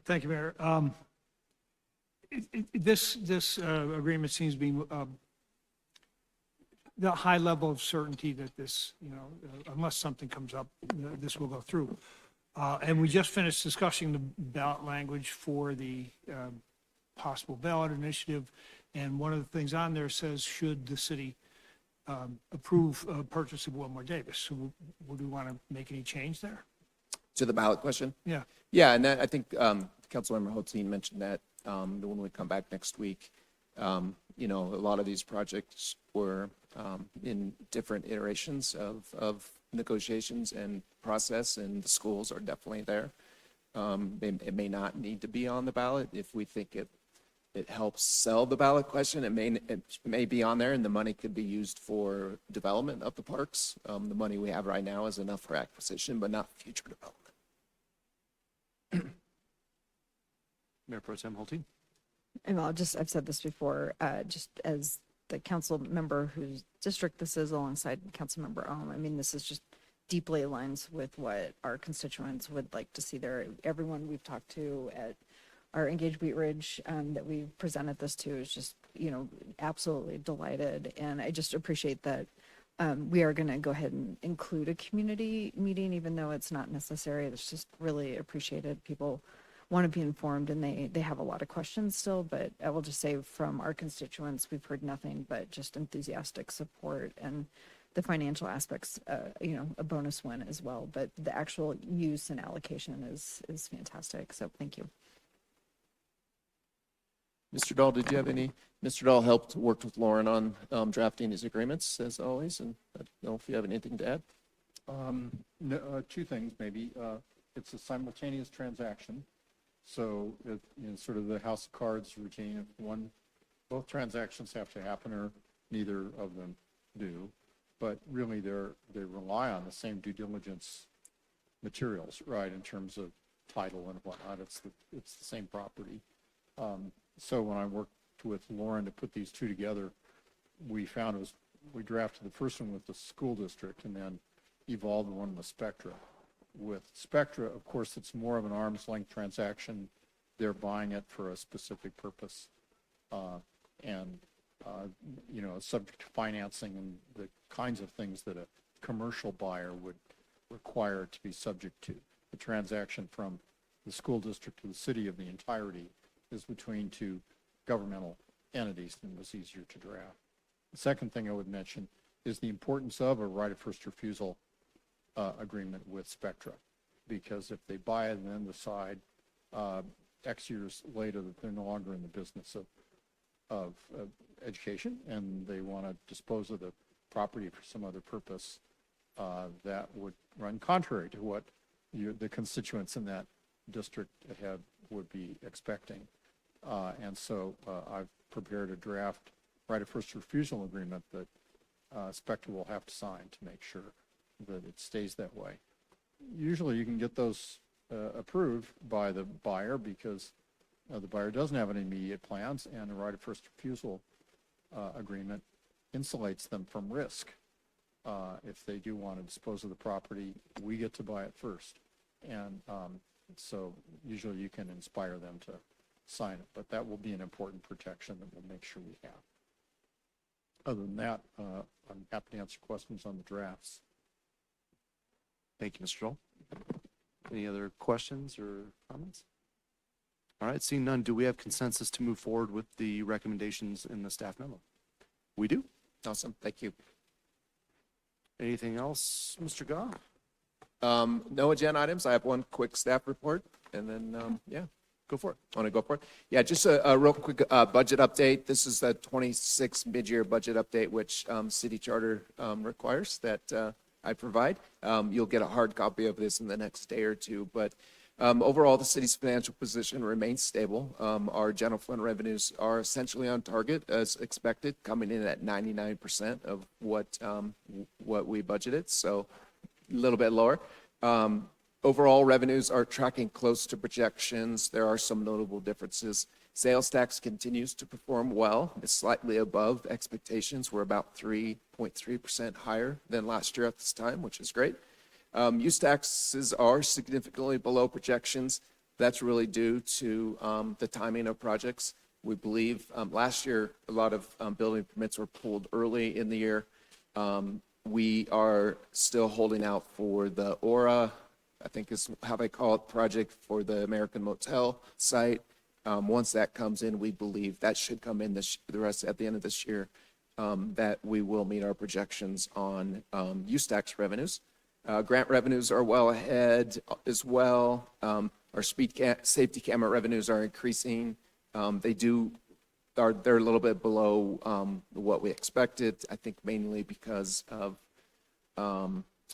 Thank you, Mayor. This agreement seems to be the high level of certainty that this, unless something comes up, this will go through. And we just finished discussing the ballot language for the possible ballot initiative. And one of the things on there says, should the city approve purchase of Wilmore Davis? So would we want to make any change there? To the ballot question? Yeah. Yeah, and that, I think Councilmember Hotein mentioned that when we come back next week. A lot of these projects were in different iterations of negotiations and process, and the schools are definitely there. It may not need to be on the ballot if we think it helps sell the ballot question. It may be on there, and the money could be used for development of the parks. The money we have right now is enough for acquisition, but not future development. Mayor Pro Tem Holteen. And I've said this before, just as the council member whose district this is alongside Councilmember Ohm, I mean, this is just deeply aligns with what our constituents would like to see there. Everyone we've talked to at our Engage Wheat Ridge that we presented this to is just, absolutely delighted. And I just appreciate that we are going to go ahead and include a community meeting, even though it's not necessary. It's just really appreciated. People want to be informed, and they have a lot of questions still, but I will just say from our constituents, we've heard nothing but just enthusiastic support, and the financial aspects, a bonus win as well, but the actual use and allocation is fantastic. So thank you. Mr. Dahl, did you have any? Mr. Dahl worked with Lauren on drafting these agreements, as always, and I don't know if you have anything to add. No, two things, maybe. It's a simultaneous transaction. So, sort of the house of cards routine, if both transactions have to happen or neither of them do, but really they rely on the same due diligence materials, right, in terms of title and whatnot. It's the same property. So when I worked with Lauren to put these two together, we found we drafted the first one with the school district and then evolved one with Spectra. With Spectra, of course, it's more of an arm's length transaction. They're buying it for a specific purpose, subject to financing and the kinds of things that a commercial buyer would require to be subject to. The transaction from the school district to the city of the entirety is between two governmental entities, and it was easier to draft. The second thing I would mention is the importance of a right of first refusal agreement with Spectra, because if they buy it and then decide X years later that they're no longer in the business of education and they want to dispose of the property for some other purpose, that would run contrary to what the constituents in that district would be expecting. And so I've prepared a draft right of first refusal agreement that Spectra will have to sign to make sure that it stays that way. Usually you can get those approved by the buyer because the buyer doesn't have any immediate plans, and the right of first refusal agreement insulates them from risk. If they do want to dispose of the property, we get to buy it first. And so usually you can inspire them to sign it, but that will be an important protection that we'll make sure we have. Other than that, I'm happy to answer questions on the drafts. Thank you, Mr. Dahl. Any other questions or comments? All right, seeing none, do we have consensus to move forward with the recommendations in the staff memo? We do. Awesome, thank you. Anything else, Mr. Goff? No agenda items. I have one quick staff report, and then, Go for it. Want to go for it? Yeah, just a real quick budget update. This is the 26 mid-year budget update, which city charter requires that I provide. You'll get a hard copy of this in the next day or two, but overall, the city's financial position remains stable. Our general fund revenues are essentially on target as expected, coming in at 99% of what we budgeted, so a little bit lower. Overall, revenues are tracking close to projections. There are some notable differences. Sales tax continues to perform well. It's slightly above expectations. We're about 3.3% higher than last year at this time, which is great. Use taxes are significantly below projections. That's really due to the timing of projects. We believe last year, a lot of building permits were pulled early in the year. We are still holding out for the Aura, I think is how they call it, project for the American Motel site. Once that comes in, we believe that should come in at the end of this year, that we will meet our projections on use tax revenues. Grant revenues are well ahead as well. Our safety camera revenues are increasing. They're a little bit below what we expected, I think mainly because of a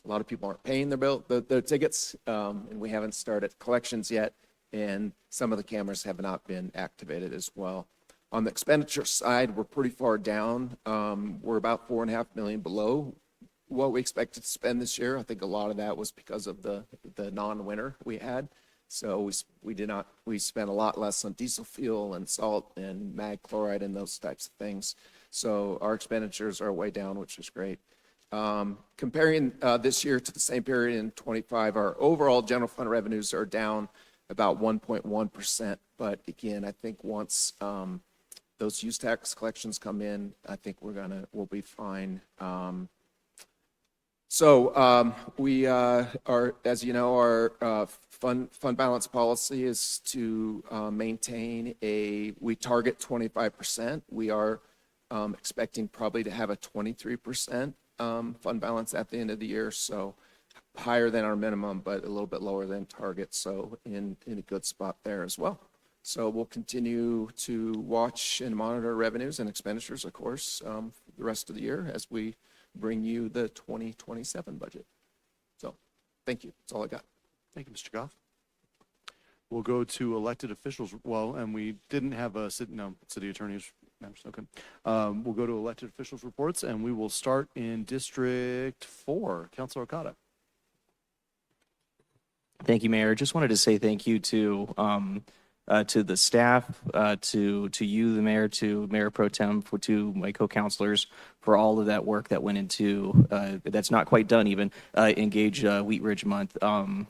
lot of people aren't paying their tickets, and we haven't started collections yet, and some of the cameras have not been activated as well. On the expenditure side, we're pretty far down. We're about $4.5 million below what we expected to spend this year. I think a lot of that was because of the non-winter we had. So we spent a lot less on diesel fuel and salt and mag chloride and those types of things. So our expenditures are way down, which is great. Comparing this year to the same period in 25, our overall general fund revenues are down about 1.1%. But again, I think once those use tax collections come in, I think we'll be fine. We are, as you know, our fund balance policy is to maintain we target 25%. We are expecting probably to have a 23% fund balance at the end of the year, so higher than our minimum, but a little bit lower than target, so in a good spot there as well. So we'll continue to watch and monitor revenues and expenditures, of course, the rest of the year as we bring you the 2027 budget. So thank you. That's all I got. Thank you, Mr. Goff. We'll go to elected officials. Well, and we didn't have city attorneys. Okay. We'll go to elected officials reports, and we will start in District 4. Councilor Okada. Thank you, Mayor. Just wanted to say thank you to the staff, to you, the mayor, to Mayor Pro Tem, to my co-counselors for all of that work that went into, that's not quite done even, Engage Wheat Ridge Month.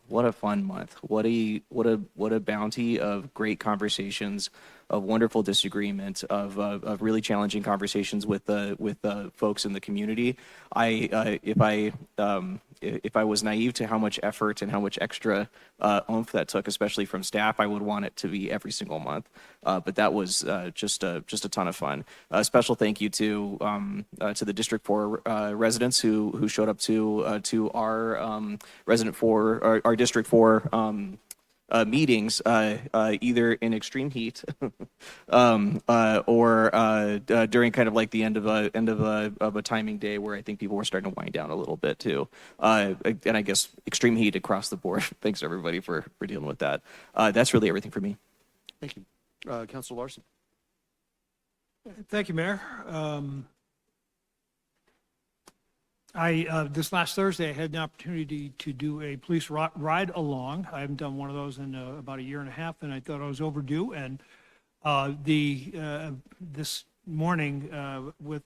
What a fun month. What a bounty of great conversations, of wonderful disagreement, of really challenging conversations with folks in the community. If I was naive to how much effort and how much extra oomph that took, especially from staff, I would want it to be every single month. But that was just a ton of fun. A special thank you to the District 4 residents who showed up to our our District 4 meetings, either in extreme heat or during kind of like the end of a timing day where I think people were starting to wind down a little bit too. And I guess extreme heat across the board. Thanks everybody for dealing with that. That's really everything for me. Thank you. Councilor Larson. Thank you, Mayor. This last Thursday, I had an opportunity to do a police ride along. I haven't done one of those in about a year and a half, and I thought I was overdue. And this morning, with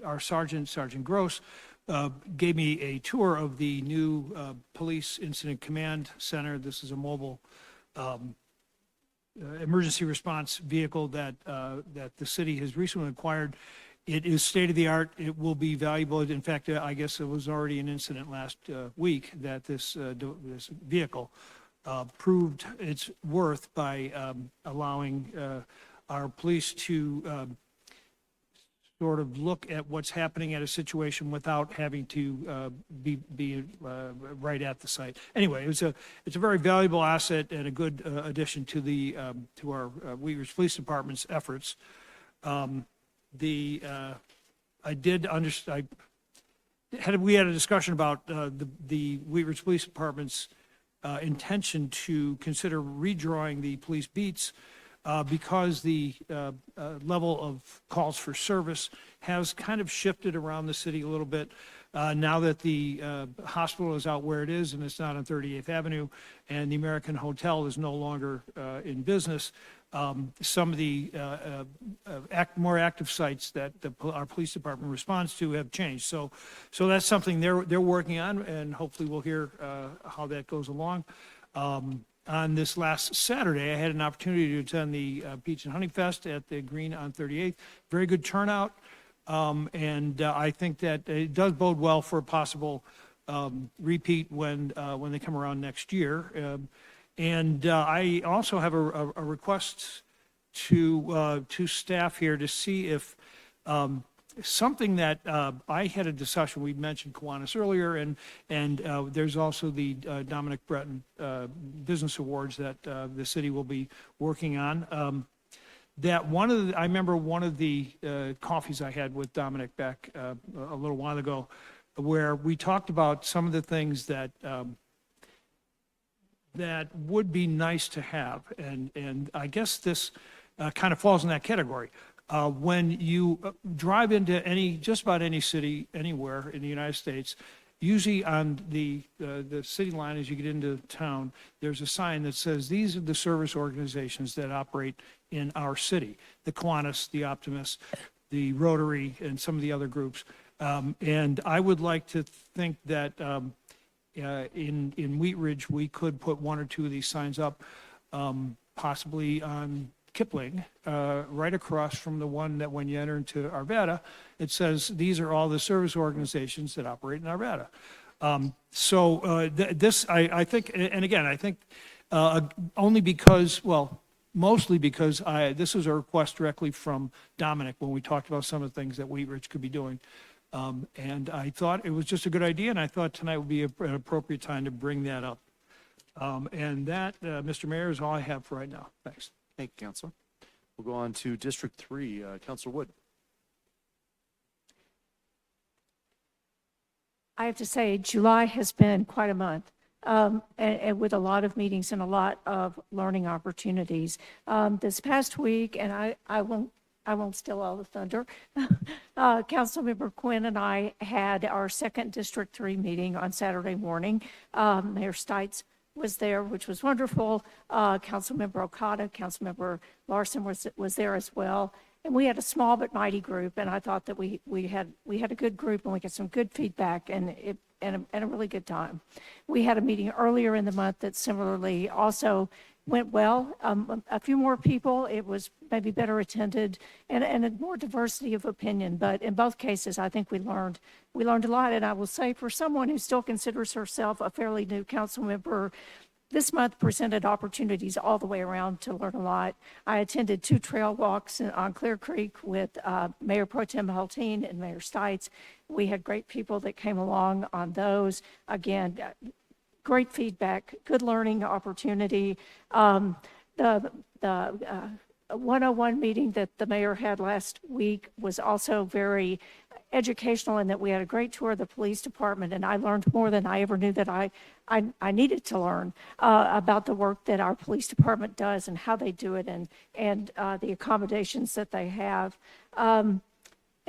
our Sergeant Gross, gave me a tour of the new Police Incident Command Center. This is a mobile emergency response vehicle that the city has recently acquired. It is state-of-the-art. It will be valuable. In fact, I guess it was already an incident last week that this vehicle proved its worth by allowing our police to sort of look at what's happening at a situation without having to be right at the site. Anyway, it's a very valuable asset and a good addition to our Wheat Ridge Police Department's efforts. We had a discussion about the Wheat Ridge Police Department's intention to consider redrawing the police beats because the level of calls for service has kind of shifted around the city a little bit. Now that the hospital is out where it is and it's not on 38th Avenue and the American Hotel is no longer in business, some of the more active sites that our police department responds to have changed. So that's something they're working on, and hopefully we'll hear how that goes along. on this last Saturday, I had an opportunity to attend the Peach and Honey Fest at the Green on 38th. Very good turnout. And I think that it does bode well for a possible repeat when they come around next year. And I also have a request to staff here to see if something that I had a discussion, we mentioned Kiwanis earlier, and there's also the Dominic Breton Business Awards that the city will be working on. That I remember one of the coffees I had with Dominic back a little while ago, where we talked about some of the things that that would be nice to have, and I guess this kind of falls in that category. When you drive into just about any city anywhere in the United States, usually on the city line as you get into town, there's a sign that says, these are the service organizations that operate in our city: the Kiwanis, the Optimists, the Rotary, and some of the other groups. And I would like to think that in Wheat Ridge, we could put one or two of these signs up, possibly on Kipling, right across from the one that when you enter into Arvada, it says, these are all the service organizations that operate in Arvada. I think, and again, I think only because, well, mostly because this was a request directly from Dominic when we talked about some of the things that Wheat Ridge could be doing. And I thought it was just a good idea, and I thought tonight would be an appropriate time to bring that up. And that, Mr. Mayor, is all I have for right now. Thanks. Thank you, Counselor. We'll go on to District 3. Counselor Wood. I have to say, July has been quite a month, and with a lot of meetings and a lot of learning opportunities. This past week, and I won't steal all the thunder, Councilmember Quinn and I had our second District 3 meeting on Saturday morning. Mayor Stites was there, which was wonderful. Councilmember Okada, Councilmember Larson was there as well. And we had a small but mighty group, and I thought that we had a good group, and we got some good feedback and a really good time. We had a meeting earlier in the month that similarly also went well. A few more people, it was maybe better attended, and a more diversity of opinion. But in both cases, I think we learned a lot. And I will say, for someone who still considers herself a fairly new council member, this month presented opportunities all the way around to learn a lot. I attended 2 trail walks on Clear Creek with Mayor Pro Tem Hulteen and Mayor Stites. We had great people that came along on those. Again, great feedback, good learning opportunity. The 101 meeting that the mayor had last week was also very educational in that we had a great tour of the police department, and I learned more than I ever knew that I needed to learn about the work that our police department does and how they do it, and the accommodations that they have. In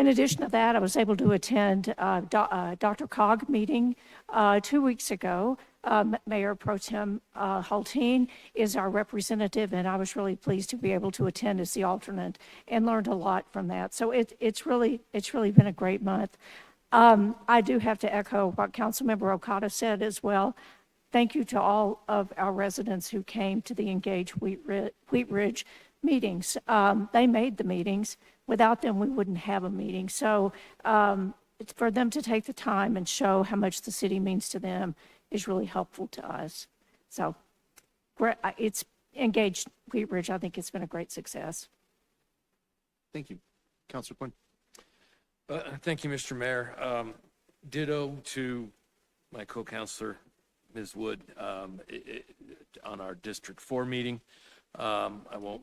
addition to that, I was able to attend Dr. Cog meeting 2 weeks ago. Mayor Pro Tem Hulteen is our representative, and I was really pleased to be able to attend as the alternate and learned a lot from that. So it's really been a great month. I do have to echo what Councilmember Okada said as well. Thank you to all of our residents who came to the Engage Wheat Ridge meetings. They made the meetings. Without them, we wouldn't have a meeting. So it's for them to take the time and show how much the city means to them is really helpful to us. So it's Engaged Wheat Ridge. I think it's been a great success. Thank you. Counselor Quinn. Thank you, Mr. Mayor. Ditto to my co-counselor, Ms. Wood, on our District 4 meeting. I won't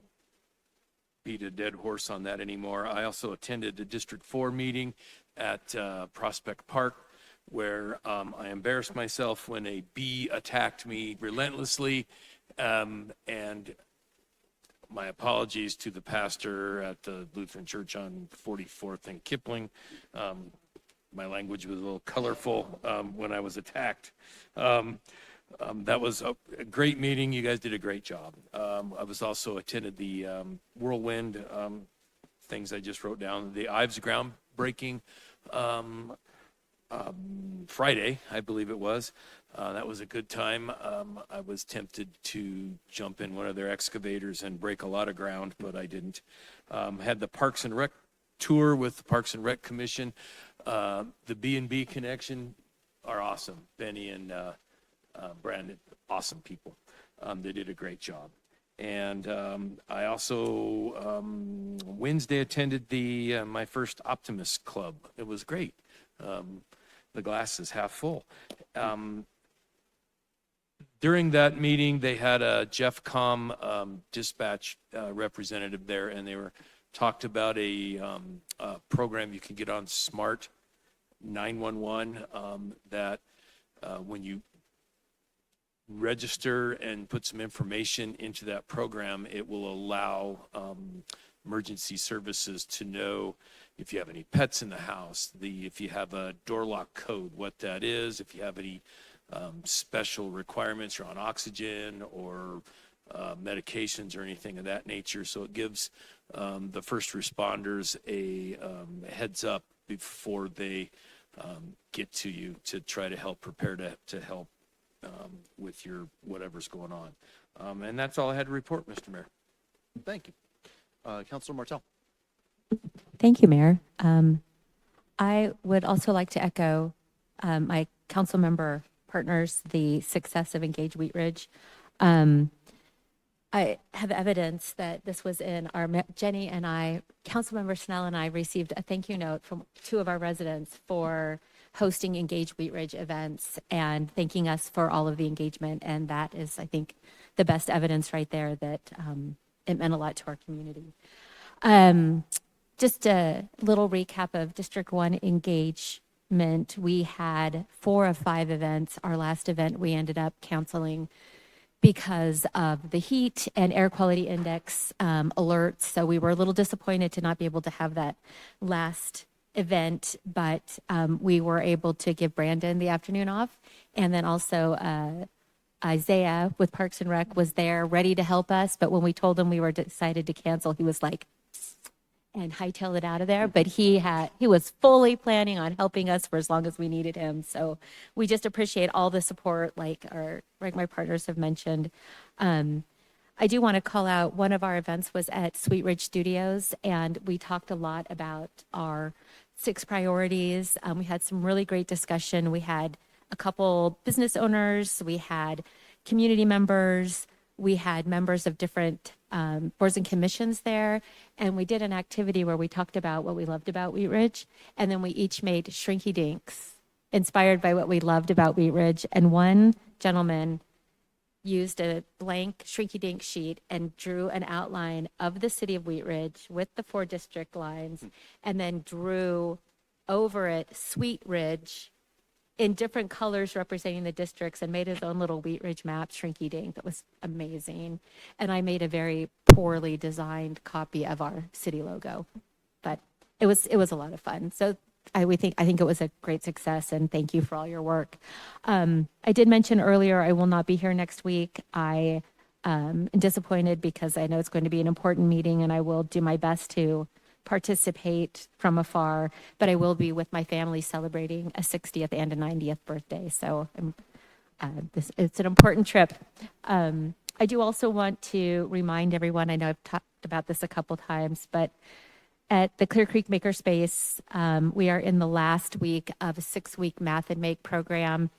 beat a dead horse on that anymore. I also attended the District 4 meeting at Prospect Park, where I embarrassed myself when a bee attacked me relentlessly, and my apologies to the pastor at the Lutheran Church on 44th and Kipling. My language was a little colorful when I was attacked. That was a great meeting. You guys did a great job. I was also attended the Whirlwind things I just wrote down, the Ives groundbreaking Friday, I believe it was. That was a good time. I was tempted to jump in one of their excavators and break a lot of ground, but I didn't. Had the Parks and Rec tour with the Parks and Rec Commission. The B&B Connection are awesome. Benny and Brandon, awesome people. They did a great job. And I also Wednesday attended the my first Optimist Club. It was great. The glass is half full. During that meeting, they had a Jeffcom dispatch representative there, and they were talked about a program you can get on Smart 911 that when you register and put some information into that program, it will allow emergency services to know if you have any pets in the house, if you have a door lock code, what that is, if you have any special requirements, you're on oxygen or medications or anything of that nature. So it gives the first responders a heads up before they get to you to try to help prepare to help with your whatever's going on. And that's all I had to report, Mr. Mayor. Thank you. Councilor Martell. Thank you, Mayor. I would also like to echo my council member partners, the success of Engage Wheat Ridge. I have evidence that this was in our, Jenny and I, Councilmember Snell and I received a thank you note from 2 of our residents for hosting Engage Wheat Ridge events and thanking us for all of the engagement. And that is, I think, the best evidence right there that it meant a lot to our community. Just a little recap of District 1 engagement. We had 4 of 5 events. Our last event we ended up canceling because of the heat and air quality index alerts. So we were a little disappointed to not be able to have that last event, but we were able to give Brandon the afternoon off. And then also Isaiah with Parks and Rec was there ready to help us. But when we told him we were decided to cancel, he was like, and hightailed it out of there. But he was fully planning on helping us for as long as we needed him. So we just appreciate all the support, like my partners have mentioned. I do want to call out one of our events was at Sweet Ridge Studios, and we talked a lot about our 6 priorities. We had some really great discussion. We had a couple business owners, we had community members, we had members of different boards and commissions there, and we did an activity where we talked about what we loved about Wheat Ridge, and then we each made Shrinky Dinks inspired by what we loved about Wheat Ridge. And one gentleman used a blank Shrinky Dink sheet and drew an outline of the city of Wheat Ridge with the 4 district lines, and then drew over it Sweet Ridge in different colors representing the districts, and made his own little Wheat Ridge map, Shrinky Dink. That was amazing. And I made a very poorly designed copy of our city logo, but it was a lot of fun. So I think it was a great success, and thank you for all your work. I did mention earlier I will not be here next week. I am disappointed because I know it's going to be an important meeting, and I will do my best to participate from afar, but I will be with my family celebrating a 60th and a 90th birthday. So it's an important trip. I do also want to remind everyone, I know I've talked about this a couple times, but at the Clear Creek Makerspace, we are in the last week of a 6-week Math and Make program.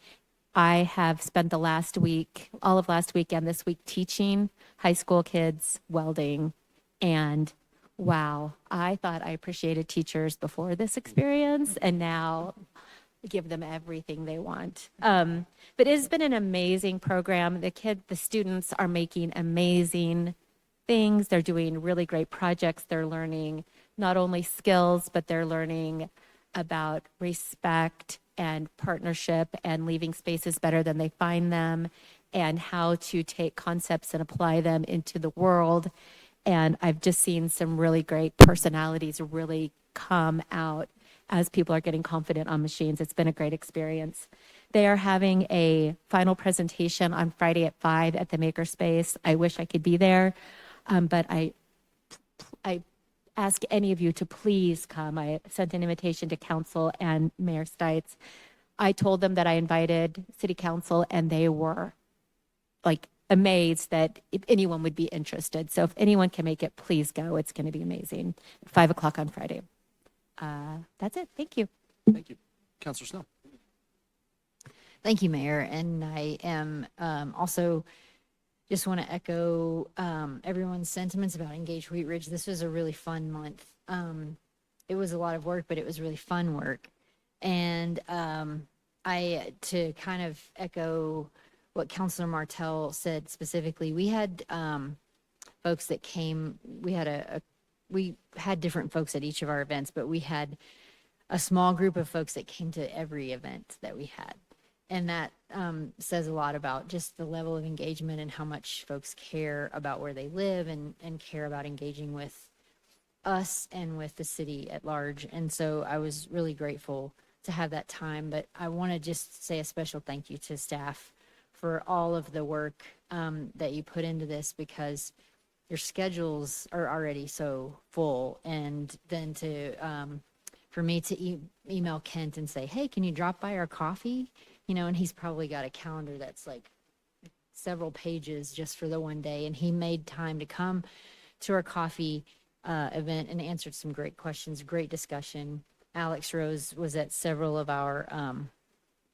I have spent the last week, all of last week and this week, teaching high school kids welding, and wow, I thought I appreciated teachers before this experience, and now give them everything they want. But it has been an amazing program. The students are making amazing things. They're doing really great projects. They're learning not only skills, but they're learning about respect and partnership and leaving spaces better than they find them, and how to take concepts and apply them into the world. And I've just seen some really great personalities really come out as people are getting confident on machines. It's been a great experience. They are having a final presentation on Friday at 5 at the Makerspace. I wish I could be there, but I ask any of you to please come. I sent an invitation to council and Mayor Stites. I told them that I invited city council, and they were like amazed that if anyone would be interested. So if anyone can make it, please go. It's going to be amazing. 5 o'clock on Friday. That's it. Thank you. Thank you. Counselor Snow. Thank you, Mayor. And I am also just want to echo everyone's sentiments about Engage Wheat Ridge. This was a really fun month. It was a lot of work, but it was really fun work. And to kind of echo what Councilor Martell said specifically, we had folks that came. We had different folks at each of our events, but we had a small group of folks that came to every event that we had. And that says a lot about just the level of engagement and how much folks care about where they live and care about engaging with us and with the city at large. And so I was really grateful to have that time. But I want to just say a special thank you to staff for all of the work that you put into this, because your schedules are already so full. And then for me to email Kent and say, hey, can you drop by our coffee? You know, and he's probably got a calendar that's like several pages just for the one day. And he made time to come to our coffee event and answered some great questions, great discussion. Alex Rose was at several of our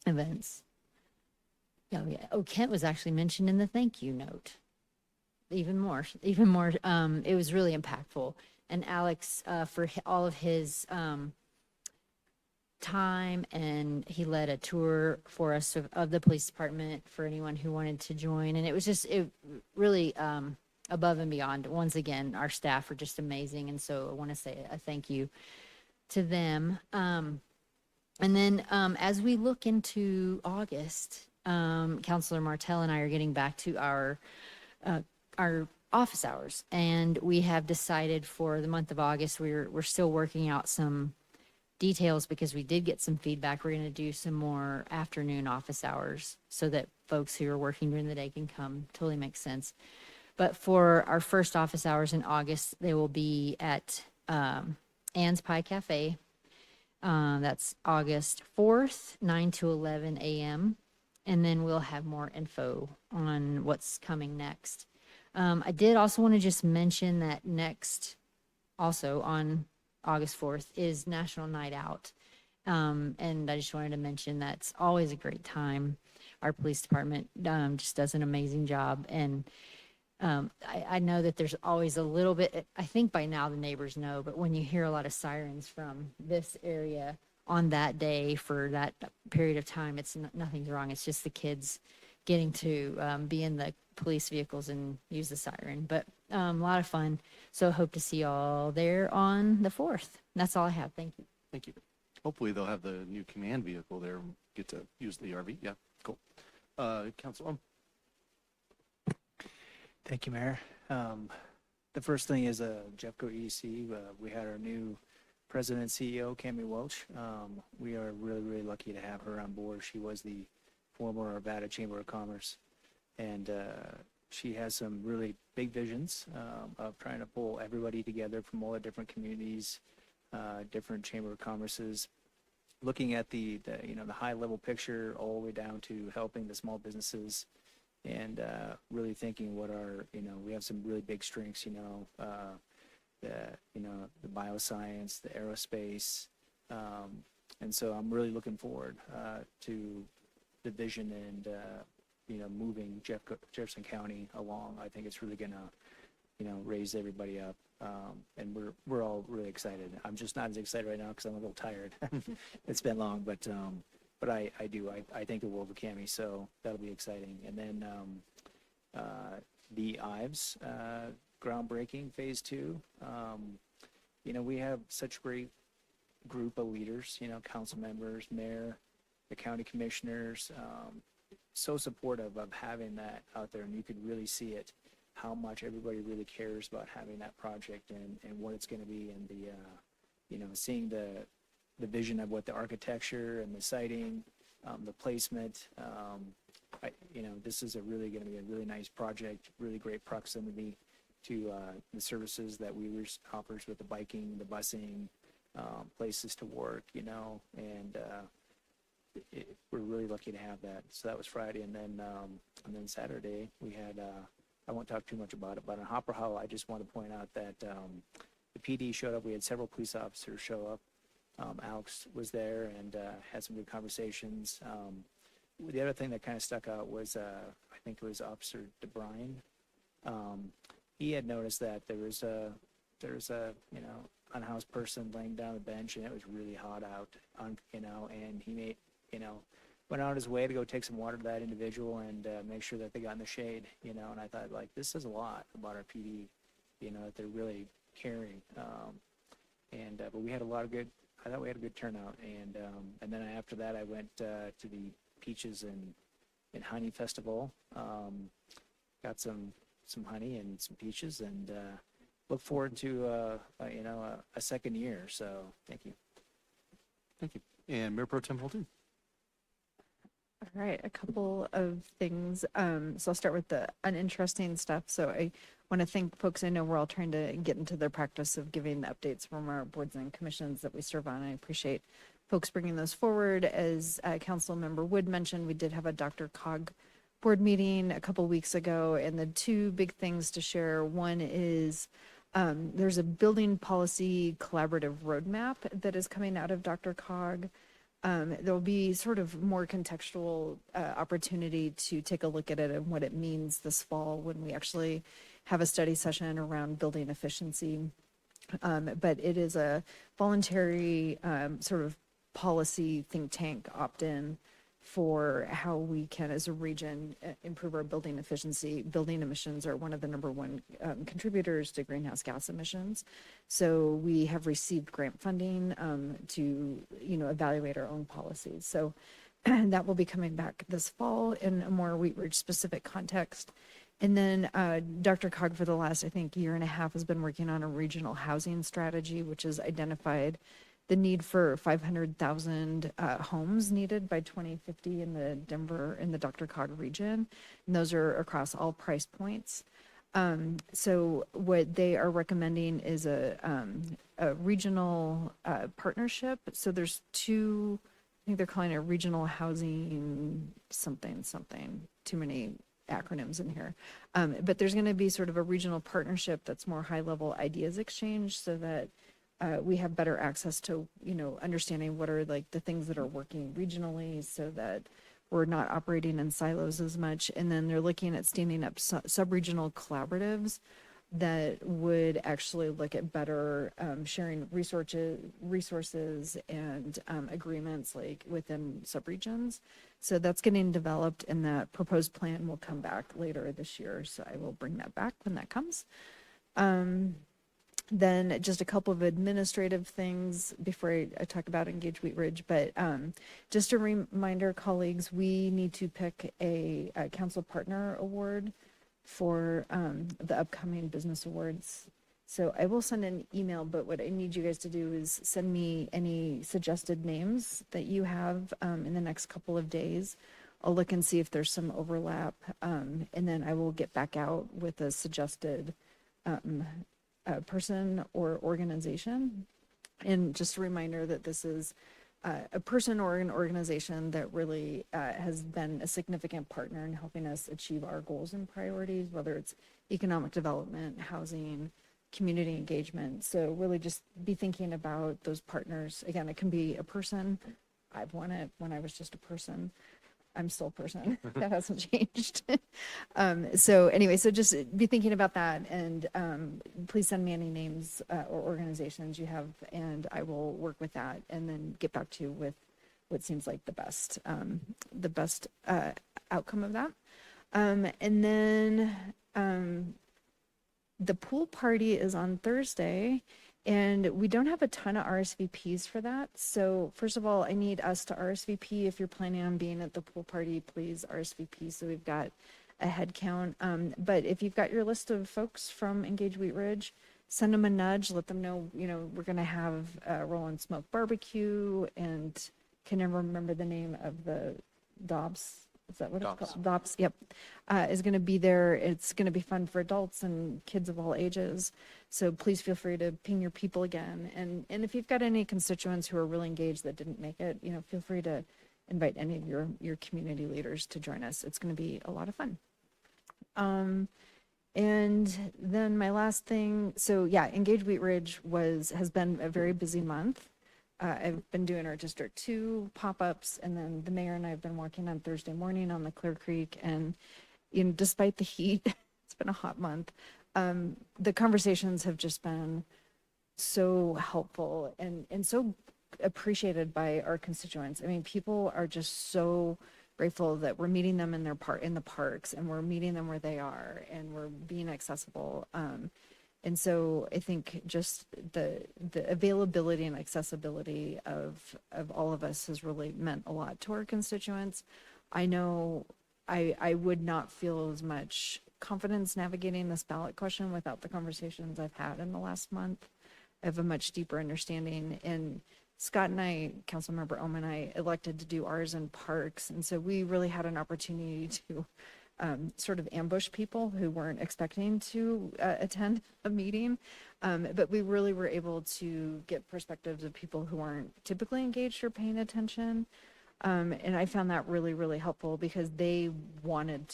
events. Oh, Kent was actually mentioned in the thank you note. Even more. It was really impactful. And Alex, for all of his time, and he led a tour for us of the police department for anyone who wanted to join. And it was just really above and beyond. Once again, our staff are just amazing. And so I want to say a thank you to them. And then as we look into August, Councilor Martell and I are getting back to our office hours. And we have decided for the month of August, we're still working out some details because we did get some feedback. We're going to do some more afternoon office hours so that folks who are working during the day can come. Totally makes sense. But for our first office hours in August, they will be at Ann's Pie Cafe. That's August 4th, 9 to 11 a.m. And then we'll have more info on what's coming next. I did also want to just mention that next, also on August 4th, is National Night Out. And I just wanted to mention that's always a great time. Our police department just does an amazing job. And I know that there's always a little bit, I think by now the neighbors know, but when you hear a lot of sirens from this area on that day for that period of time, it's nothing's wrong. It's just the kids getting to be in the police vehicles and use the siren. But a lot of fun. So hope to see y'all there on the 4th. That's all I have. Thank you. Thank you. Hopefully they'll have the new command vehicle there and get to use the RV. Yeah, cool. Council. Thank you, Mayor. The first thing is Jeffco EDC. We had our new president and CEO, Cami Welch. We are really, really lucky to have her on board. She was the former Arvada Chamber of Commerce, and she has some really big visions of trying to pull everybody together from all the different communities, different Chamber of Commerces, looking at the high level picture all the way down to helping the small businesses, and really thinking what our, we have some really big strengths, the bioscience, the aerospace, and so I'm really looking forward to the vision and moving Jefferson County along. I think it's really gonna raise everybody up, and we're all really excited. I'm just not as excited right now because I'm a little tired. It's been long, but I think the world of Cami, so that'll be exciting. And then the Ives groundbreaking phase 2. We have such a great group of leaders, council members, mayor, the county commissioners, so supportive of having that out there, and you could really see it, how much everybody really cares about having that project and what it's going to be, and the seeing the vision of what the architecture and the siting, the placement. This is going to be a really nice project, really great proximity to the services that we offers with the biking, the busing, places to work, you know, and we're really lucky to have that. So that was Friday, and then Saturday we had. I won't talk too much about it, but on Hopper Hollow, I just want to point out that the PD showed up. We had several police officers show up. Alex was there and had some good conversations. The other thing that kind of stuck out was I think it was Officer DeBrine. He had noticed that there was a unhoused person laying down on the bench, and it was really hot out, and he made went out his way to go take some water to that individual and make sure that they got in the shade, and I thought, like, this says a lot about our PD, that they're really caring. But we had I thought we had a good turnout, and then after that I went to the Peaches and Honey Festival, got some honey and some peaches, and look forward to a second year. So thank you. Thank you. And Mayor Pro Tem Holden. All right, a couple of things. So I'll start with the uninteresting stuff. So I want to thank folks. I know we're all trying to get into the practice of giving updates from our boards and commissions that we serve on. I appreciate folks bringing those forward. As Council Member Wood mentioned, we did have a DRCOG board meeting a couple weeks ago, and the two big things to share. One is there's a building policy collaborative roadmap that is coming out of DRCOG. There'll be sort of more contextual opportunity to take a look at it and what it means this fall when we actually have a study session around building efficiency. But it is a voluntary sort of policy think tank opt-in for how we can, as a region, improve our building efficiency. Building emissions are one of the #1 contributors to greenhouse gas emissions. So we have received grant funding to, evaluate our own policies. So that will be coming back this fall in a more Wheat Ridge specific context. And then DRCOG for the last, I think, year and a half has been working on a regional housing strategy, which has identified the need for 500,000 homes needed by 2050 in the DRCOG region. And those are across all price points. So what they are recommending is a regional partnership. So there's two, I think they're calling it regional housing something, too many acronyms in here. But there's going to be sort of a regional partnership that's more high level ideas exchange so that we have better access to, understanding what are like the things that are working regionally so that we're not operating in silos as much. And then they're looking at standing up sub-regional collaboratives that would actually look at better sharing resources and agreements like within subregions. So that's getting developed, and that proposed plan will come back later this year. So I will bring that back when that comes. Then just a couple of administrative things before I talk about Engage Wheat Ridge. But just a reminder, colleagues, we need to pick a council partner award for the upcoming business awards. So I will send an email, but what I need you guys to do is send me any suggested names that you have in the next couple of days. I'll look and see if there's some overlap, and then I will get back out with a suggested person or organization. And just a reminder that this is a person or an organization that really has been a significant partner in helping us achieve our goals and priorities, whether it's economic development, housing, community engagement. So really just be thinking about those partners. Again, it can be a person. I've won it when I was just a person. I'm still a person. That hasn't changed. So anyway, so just be thinking about that, and please send me any names or organizations you have, and I will work with that and then get back to you with what seems like the best outcome of that. And then the pool party is on Thursday. And we don't have a ton of RSVPs for that. So first of all, I need us to RSVP. If you're planning on being at the pool party, please RSVP so we've got a head count. But if you've got your list of folks from Engage Wheat Ridge, send them a nudge, let them know, we're going to have a Roll and Smoke barbecue, and can never remember the name of the Dobbs is that what it's DOPS. called? DOPS, yep, is going to be there. It's going to be fun for adults and kids of all ages. So please feel free to ping your people again. And if you've got any constituents who are really engaged that didn't make it, feel free to invite any of your community leaders to join us. It's going to be a lot of fun. And then my last thing, so yeah, Engage Wheat Ridge has been a very busy month. I've been doing our District 2 pop-ups, and then the mayor and I have been walking on Thursday morning on the Clear Creek, and despite the heat, it's been a hot month. The conversations have just been so helpful and so appreciated by our constituents. I mean, people are just so grateful that we're meeting them in the parks, and we're meeting them where they are, and we're being accessible. And so I think just the availability and accessibility of all of us has really meant a lot to our constituents. I know I would not feel as much confidence navigating this ballot question without the conversations I've had in the last month. I have a much deeper understanding. And Scott and I, Councilmember Ohm and I, elected to do ours in parks. And so we really had an opportunity to sort of ambush people who weren't expecting to attend a meeting. But we really were able to get perspectives of people who aren't typically engaged or paying attention. And I found that really, really helpful because they wanted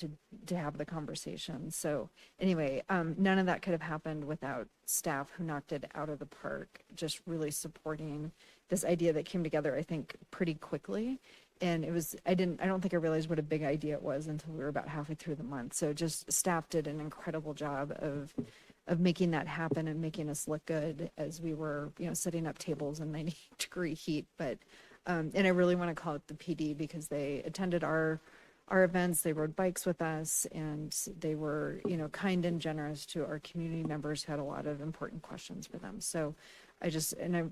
to have the conversation. So anyway, none of that could have happened without staff who knocked it out of the park, just really supporting this idea that came together, I think, pretty quickly. And it was, I don't think I realized what a big idea it was until we were about halfway through the month. So just staff did an incredible job of making that happen and making us look good as we were, setting up tables in 90-degree heat. But and I really want to call out the PD because they attended our events, they rode bikes with us, and they were, kind and generous to our community members who had a lot of important questions for them. So I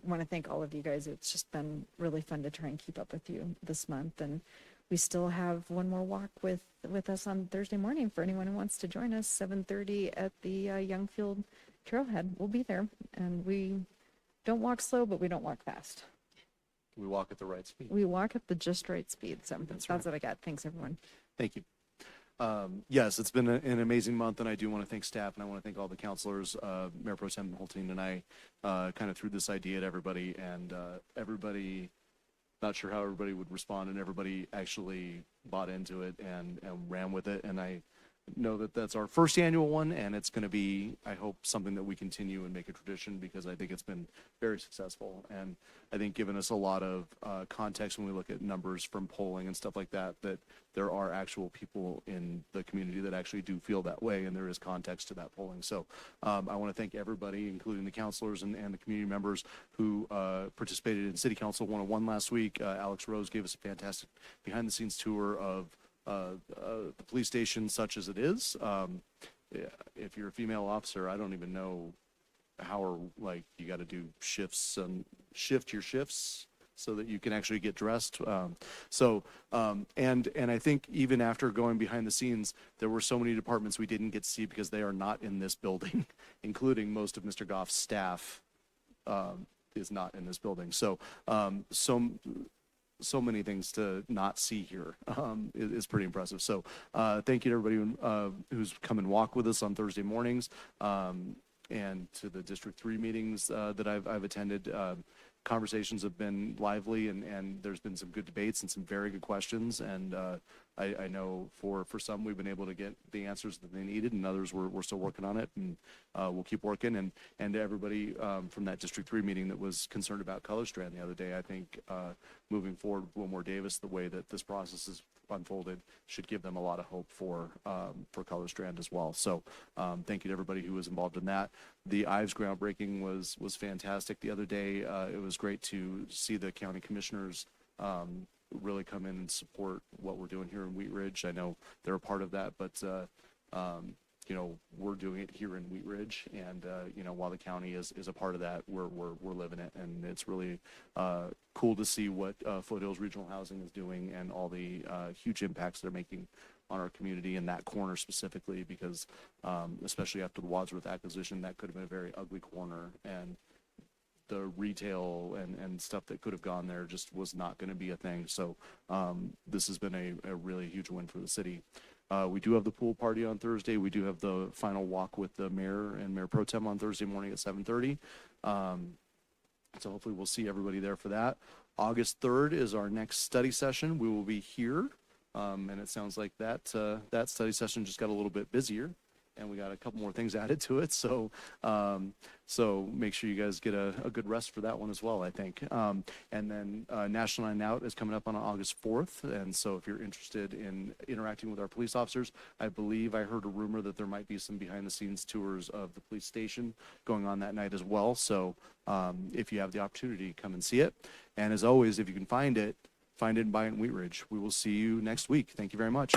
want to thank all of you guys. It's just been really fun to try and keep up with you this month. And we still have one more walk with us on Thursday morning for anyone who wants to join us, 7:30 at the Youngfield Trailhead. We'll be there. And we don't walk slow, but we don't walk fast. We walk at the right speed. We walk at the just right speed. So that's right. what I got. Thanks, everyone. Thank you. Yes, it's been an amazing month, and I do want to thank staff, and I want to thank all the counselors. Mayor Pro Tem Holteen and I kind of threw this idea at everybody, and everybody, not sure how everybody would respond, and everybody actually bought into it and ran with it. And I know that that's our first annual one, and it's going to be, I hope, something that we continue and make a tradition because I think it's been very successful. And I think given us a lot of context when we look at numbers from polling and stuff like that, that there are actual people in the community that actually do feel that way, and there is context to that polling. So I want to thank everybody, including the counselors and the community members who participated in City Council 101 last week. Alex Rose gave us a fantastic behind-the-scenes tour of the police station, such as it is. If you're a female officer, I don't even know how, or like, you got to do shifts and shift your shifts so that you can actually get dressed. And I think even after going behind the scenes, there were so many departments we didn't get to see because they are not in this building, including most of Mr. Goff's staff is not in this building. So so many things to not see here is pretty impressive. So thank you to everybody who's come and walk with us on Thursday mornings, and to the District 3 meetings that I've attended. Conversations have been lively, and there's been some good debates and some very good questions. And I know for some we've been able to get the answers that they needed, and others we're still working on it, and we'll keep working. And to everybody from that District 3 meeting that was concerned about Color Strand the other day, I think moving forward, Wilmore Davis, the way that this process is unfolded, should give them a lot of hope for Color Strand as well. So thank you to everybody who was involved in that. The Ives groundbreaking was fantastic the other day. It was great to see the county commissioners really come in and support what we're doing here in Wheat Ridge. I know they're a part of that, but we're doing it here in Wheat Ridge, and while the county is a part of that, we're living it, and it's really cool to see what Foothills Regional Housing is doing and all the huge impacts they're making on our community in that corner specifically, because especially after the Wadsworth acquisition, that could have been a very ugly corner, and the retail and stuff that could have gone there just was not going to be a thing. So this has been a really huge win for the city. We do have the pool party on Thursday. We do have the final walk with the mayor and Mayor Pro Tem on Thursday morning at 7:30. So hopefully we'll see everybody there for that. August 3rd is our next study session. We will be here. And it sounds like that study session just got a little bit busier, and we got a couple more things added to it. So make sure you guys get a good rest for that one as well, I think. And then National Night Out is coming up on August 4th. And so if you're interested in interacting with our police officers, I believe I heard a rumor that there might be some behind the scenes tours of the police station going on that night as well. So if you have the opportunity, come and see it. And as always, if you can find it and buy it in Wheat Ridge. We will see you next week. Thank you very much.